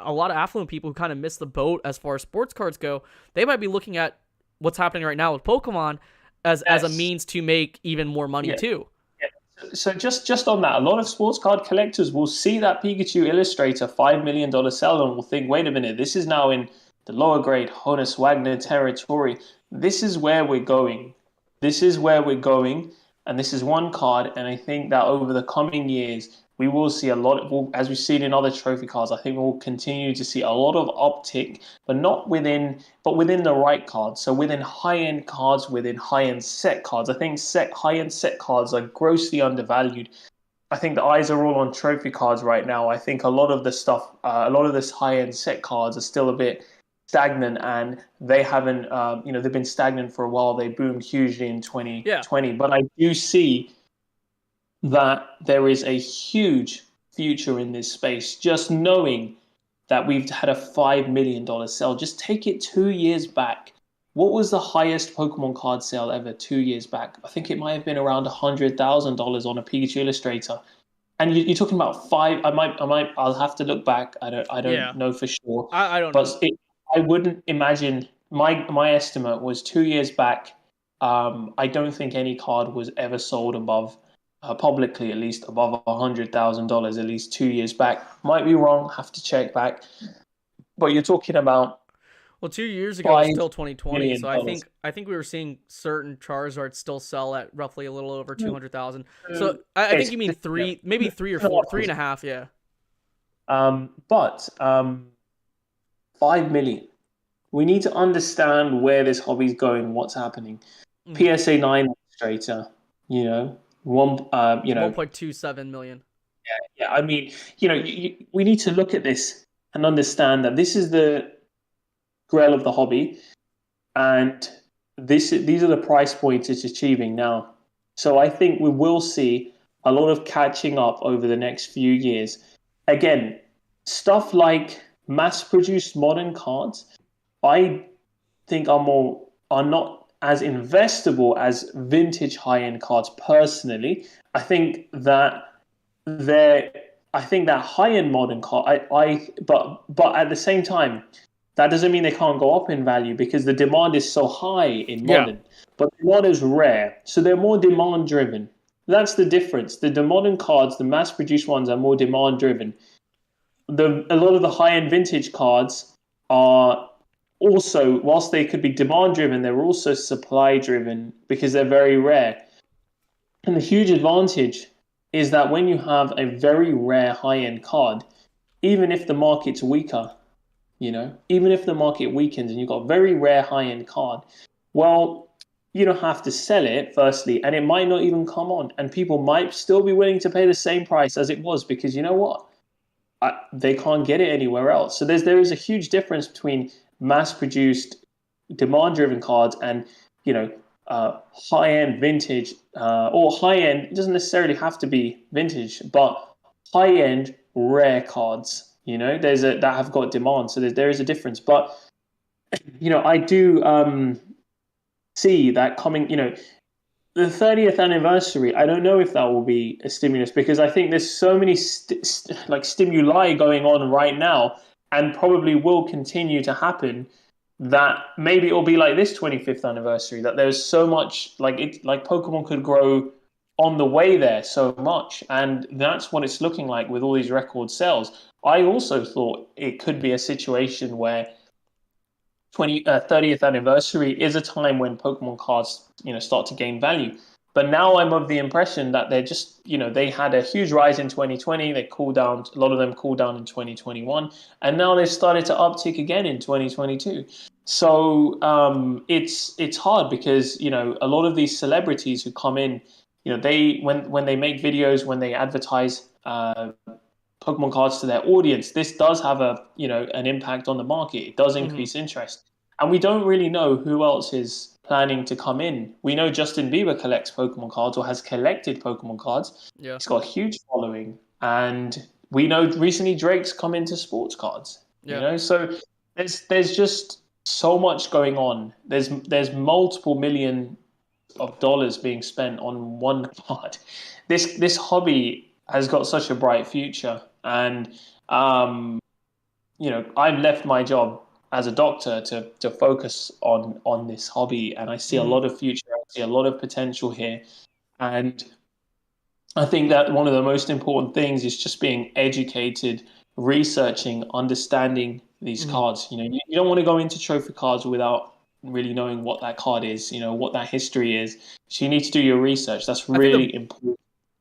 A: a lot of affluent people who kind of miss the boat as far as sports cards go, they might be looking at what's happening right now with Pokemon as a
B: Yes.
A: means to make even more money
B: Yeah.
A: too.
B: So just on that, a lot of sports card collectors will see that Pikachu Illustrator $5 million sell and will think, wait a minute, this is now in the lower grade Honus Wagner territory. This is where we're going. This is where we're going, and this is one card. And I think that over the coming years, we will see a lot of, as we've seen in other trophy cards. I think we'll continue to see a lot of uptick, but not within, but within the right cards. So within high-end cards, within high-end set cards. I think high-end set cards are grossly undervalued. I think the eyes are all on trophy cards right now. I think a lot of the stuff, a lot of this high-end set cards are still a bit stagnant, and they haven't, they've been stagnant for a while. They boomed hugely in
A: Yeah.
B: 2020, but I do see that there is a huge future in this space. Just knowing that we've had a $5 million sale, just take it 2 years back. What was the highest Pokemon card sale ever 2 years back? I think it might have been around $100,000 on a Pikachu Illustrator. And you're talking about five. I'll have to look back. I
A: Yeah.
B: don't know for sure,
A: I don't
B: but
A: know.
B: I wouldn't imagine. My estimate was 2 years back. I don't think any card was ever sold above, publicly at least, above $100,000 at least 2 years back. Might be wrong. Have to check back. But you're talking about
A: Well, 2 years ago was
B: five
A: still 2020,
B: million
A: so I
B: dollars.
A: think I think we were seeing certain Charizards still sell at roughly a little over 200,000. So
B: Mm,
A: I think
B: It's
A: you mean
B: yeah,
A: three, maybe three or
B: it's an
A: four, three and
B: opposite.
A: a half. Yeah.
B: But 5 million. We need to understand where this hobby's going, what's happening.
A: Mm-hmm.
B: PSA 9 illustrator, one,
A: 1.27 million.
B: yeah. I mean, we need to look at this and understand that this is the grail of the hobby, and these are the price points it's achieving now. So I think we will see a lot of catching up over the next few years. Again, stuff like mass-produced modern cards, I think are not as investable as vintage high-end cards personally. I think that they're I think that high-end modern card but at the same time, that doesn't mean they can't go up in value because the demand is so high in
A: Yeah.
B: modern. But modern is rare. So they're more demand driven. That's the difference. The modern cards, the mass-produced ones, are more demand driven. A lot of the high-end vintage cards are also, whilst they could be demand driven, they're also supply driven because they're very rare. And the huge advantage is that when you have a very rare high-end card, even if the market's weaker, even if the market weakens and you've got a very rare high-end card, well, you don't have to sell it firstly, and it might not even come on, and people might still be willing to pay the same price as it was because you know what? They can't get it anywhere else. So there is a huge difference between mass-produced, demand-driven cards and you know high-end vintage or high-end. It doesn't necessarily have to be vintage, but high-end rare cards. That have got demand. So there is a difference. But I do see that coming. The 30th anniversary, I don't know if that will be a stimulus because I think there's so many stimuli going on right now and probably will continue to happen that maybe it'll be like this 25th anniversary that there's so much like Pokemon could grow on the way there so much, and that's what it's looking like with all these record sales. I also thought it could be a situation where 30th anniversary is a time when Pokemon cards, start to gain value. But now I'm of the impression that they're just, they had a huge rise in 2020. They cooled down, a lot of them cooled down in 2021, and now they've started to uptick again in 2022. So it's hard because a lot of these celebrities who come in they when they make videos, when they advertise Pokemon cards to their audience, this does have an impact on the market. It does
A: Hmm.
B: increase interest, and we don't really know who else is planning to come in. We know Justin Bieber collects Pokemon cards or has collected Pokemon cards.
A: Yeah.
B: He's got a huge following, and we know recently Drake's come into sports cards.
A: Yeah.
B: So there's just so much going on. There's multiple million of dollars being spent on one card. This hobby has got such a bright future, and I've left my job as a doctor to focus on this hobby, and I see a
A: Hmm.
B: lot of future. I see a lot of potential here, and I think that one of the most important things is just being educated, researching, understanding these
A: Hmm.
B: cards. You don't want to go into trophy cards without really knowing what that card is, what that history is. So you need to do your research. That's
A: I think the
B: really important.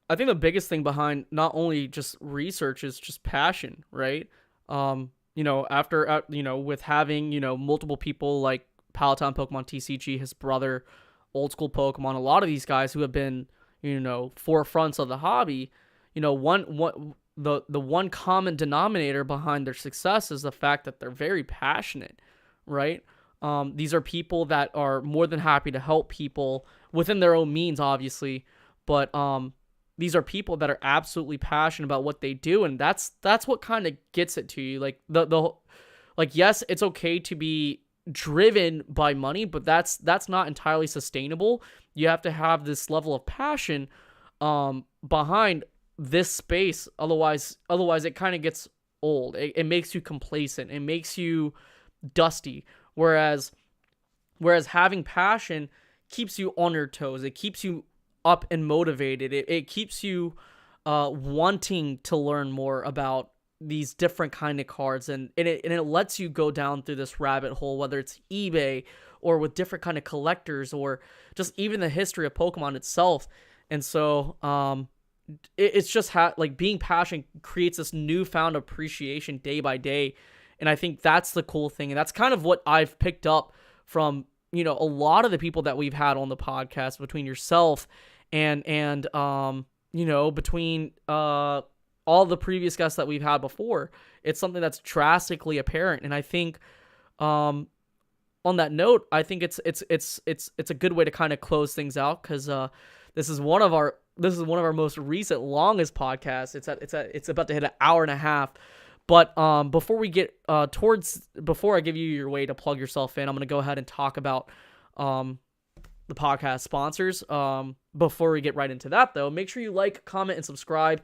A: I think the biggest thing behind not only just research is just passion, right? After with having multiple people like Palatine Pokemon TCG, his brother, Old School Pokemon, a lot of these guys who have been forefronts of the hobby, one the one common denominator behind their success is the fact that they're very passionate, right? These are people that are more than happy to help people within their own means, obviously, but these are people that are absolutely passionate about what they do, and that's what kind of gets it to you. Like yes, it's okay to be driven by money, but that's not entirely sustainable. You have to have this level of passion behind this space, otherwise it kind of gets old. It makes you complacent, it makes you dusty, whereas having passion keeps you on your toes, it keeps you up and motivated, it keeps you wanting to learn more about these different kind of cards, and it lets you go down through this rabbit hole, whether it's eBay or with different kind of collectors or just even the history of Pokemon itself. And so it's just like being passionate creates this newfound appreciation day by day, and I think that's the cool thing, and that's kind of what I've picked up from a lot of the people that we've had on the podcast, between yourself and between all the previous guests that we've had before. It's something that's drastically apparent, and I think on that note, I think it's a good way to kind of close things out, because this is one of our most recent longest podcasts. It's about to hit an hour and a half. But before we get before I give you your way to plug yourself in, I'm gonna go ahead and talk about the podcast sponsors. Before we get right into that, though, make sure you like, comment, and subscribe.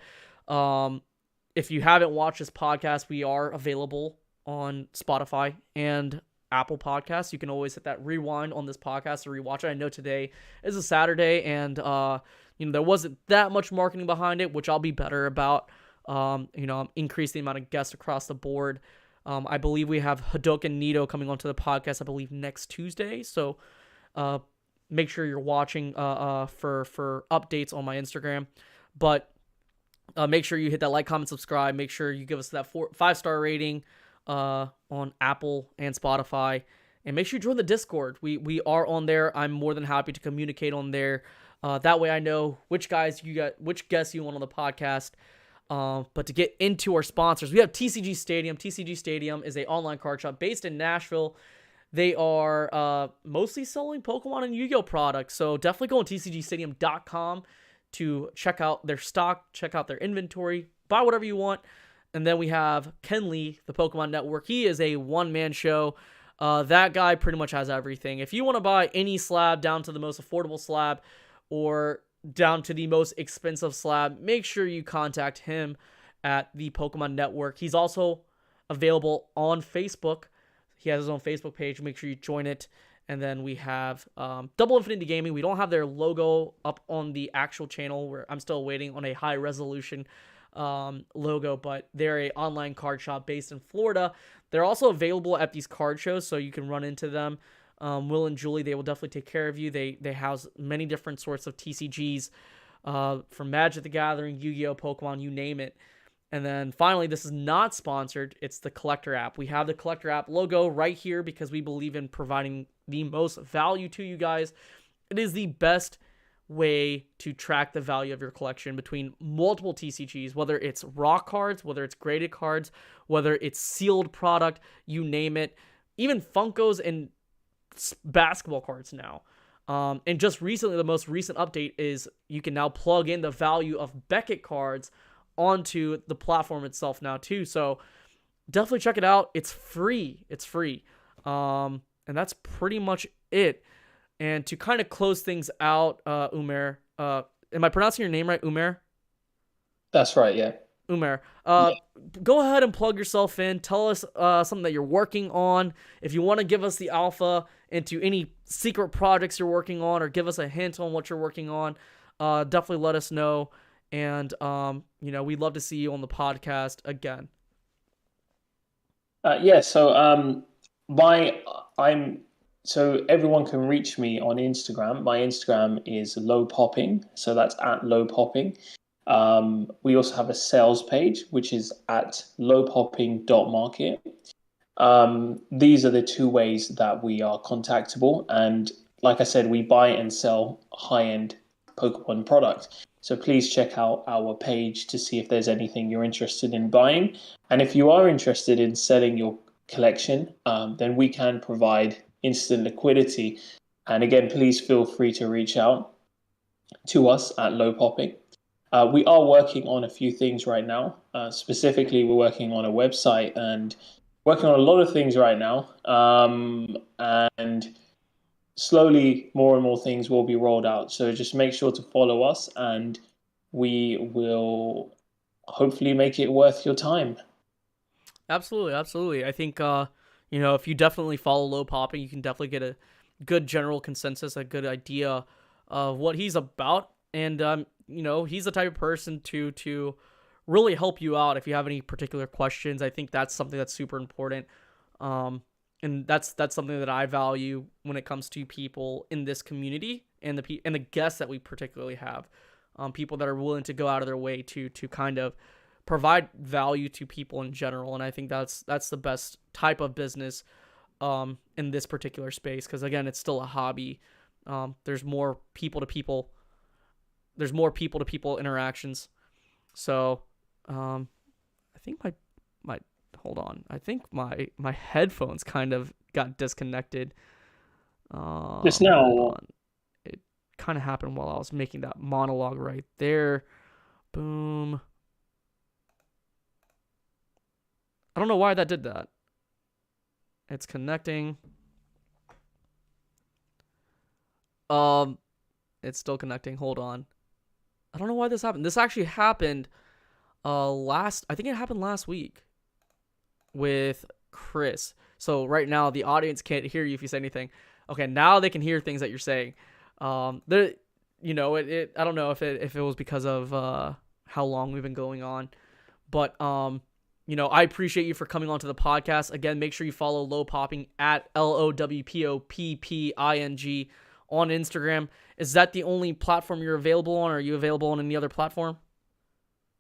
A: If you haven't watched this podcast, we are available on Spotify and Apple Podcasts. You can always hit that rewind on this podcast to rewatch it. I know today is a Saturday, and there wasn't that much marketing behind it, which I'll be better about. I'm increasing the amount of guests across the board. I believe we have Hadoken Nito coming onto the podcast, I believe, next Tuesday. So make sure you're watching for updates on my Instagram. But make sure you hit that like, comment, subscribe. Make sure you give us that 5-star rating on Apple and Spotify. And make sure you join the Discord. We are on there. I'm more than happy to communicate on there. That way I know which guests you want on the podcast. But to get into our sponsors, we have TCG Stadium. TCG Stadium is an online card shop based in Nashville. They are mostly selling Pokemon and Yu-Gi-Oh products, so definitely go on tcgstadium.com to check out their stock, check out their inventory, buy whatever you want. And then we have Ken Lee, the Pokemon Network. He is a one-man show. That guy pretty much has everything. If you want to buy any slab down to the most affordable slab or down to the most expensive slab, make sure you contact him at the Pokemon Network. He's also available on Facebook. He has his own Facebook page. Make sure you join it. And then we have Double Infinity Gaming. We don't have their logo up on the actual channel, where I'm still waiting on a high resolution logo, but they're a online card shop based in Florida. They're also available at these card shows, so you can run into them. Will and Julie, they will definitely take care of you. They house many different sorts of TCGs, from Magic the Gathering, Yu-Gi-Oh, Pokemon, you name it. And then finally, this is not sponsored. It's the Collector app. We have the Collector app logo right here because we believe in providing the most value to you guys. It is the best way to track the value of your collection between multiple TCGs, whether it's raw cards, whether it's graded cards, whether it's sealed product, you name it, even Funkos and basketball cards now. And just recently, the most recent update is you can now plug in the value of Beckett cards onto the platform itself now too. So definitely check it out. It's free. It's free. And that's pretty much it. And to kind of close things out, Umair, am I pronouncing your name right, Umair?
B: That's right, yeah.
A: Umair,
B: Yeah.
A: go ahead and plug yourself in. Tell us something that you're working on. If you want to give us the alpha into any secret projects you're working on, or give us a hint on what you're working on, definitely let us know. And we'd love to see you on the podcast again.
B: Yeah, so so everyone can reach me on Instagram. My Instagram is LowPopping, so that's at LowPopping. We also have a sales page, which is at lowpopping.market. These are the two ways that we are contactable. And like I said, we buy and sell high-end Pokemon product. So please check out our page to see if there's anything you're interested in buying. And if you are interested in selling your collection, then we can provide instant liquidity. And again, please feel free to reach out to us at LowPopping. We are working on a few things right now. Specifically, we're working on a website and working on a lot of things right now. And slowly, more and more things will be rolled out. So just make sure to follow us, and we will hopefully make it worth your time.
A: Absolutely, absolutely. I think if you definitely follow LowPopping, you can definitely get a good general consensus, a good idea of what he's about, and he's the type of person to really help you out if you have any particular questions. I think that's something that's super important, and that's something that I value when it comes to people in this community and the guests that we particularly have, people that are willing to go out of their way to kind of provide value to people in general. And I think that's the best type of business in this particular space, because again, it's still a hobby. There's more people to people interactions. So I think my hold on, I think my headphones kind of got disconnected.
B: Just now.
A: Hold on. It kind of happened while I was making that monologue right there. Boom. I don't know why that did that. It's connecting. It's still connecting. Hold on. I don't know why this happened. This actually happened I think it happened last week with Chris. So right now the audience can't hear you if you say anything. Okay, now they can hear things that you're saying. I don't know if it was because of how long we've been going on, but I appreciate you for coming onto the podcast. Again, make sure you follow LowPopping at LowPopping on Instagram. Is that the only platform you're available on, or are you available on any other platform?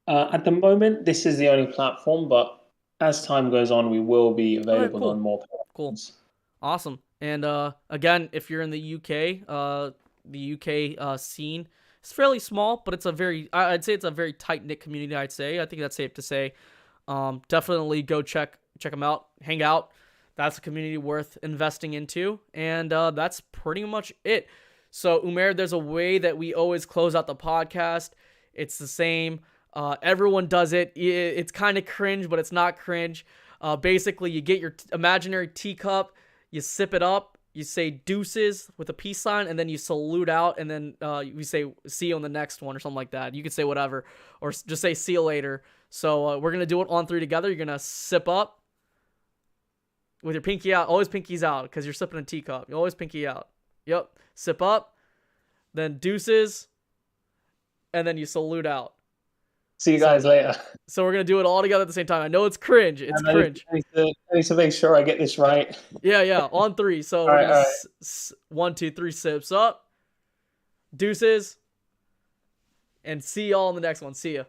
B: At the moment, this is the only platform, but as time goes on, we will be available on more platforms.
A: Cool. Awesome. And again, if you're in the UK, scene is fairly small, but I'd say it's a very tight-knit community, I think that's safe to say. Definitely go check them out, hang out. That's a community worth investing into. And that's pretty much it. So, Umair, there's a way that we always close out the podcast. It's the same. Everyone does it. It's kind of cringe, but it's not cringe. Basically, you get your imaginary teacup, you sip it up, you say deuces with a peace sign, and then you salute out, and then we say see you on the next one or something like that. You could say whatever, or just say see you later. So we're going to do it on three together. You're going to sip up with your pinky out. Always pinkies out because you're sipping a teacup. You always pinky out. Yep. Sip up, then deuces, and then you salute out.
B: See you guys later.
A: So we're going to do it all together at the same time. I know it's cringe. It's cringe.
B: I need to make sure I get this right.
A: Yeah. On three. So
B: all
A: we're
B: right,
A: going to 1, 2, 3 sips up, deuces, and see y'all in the next one. See ya.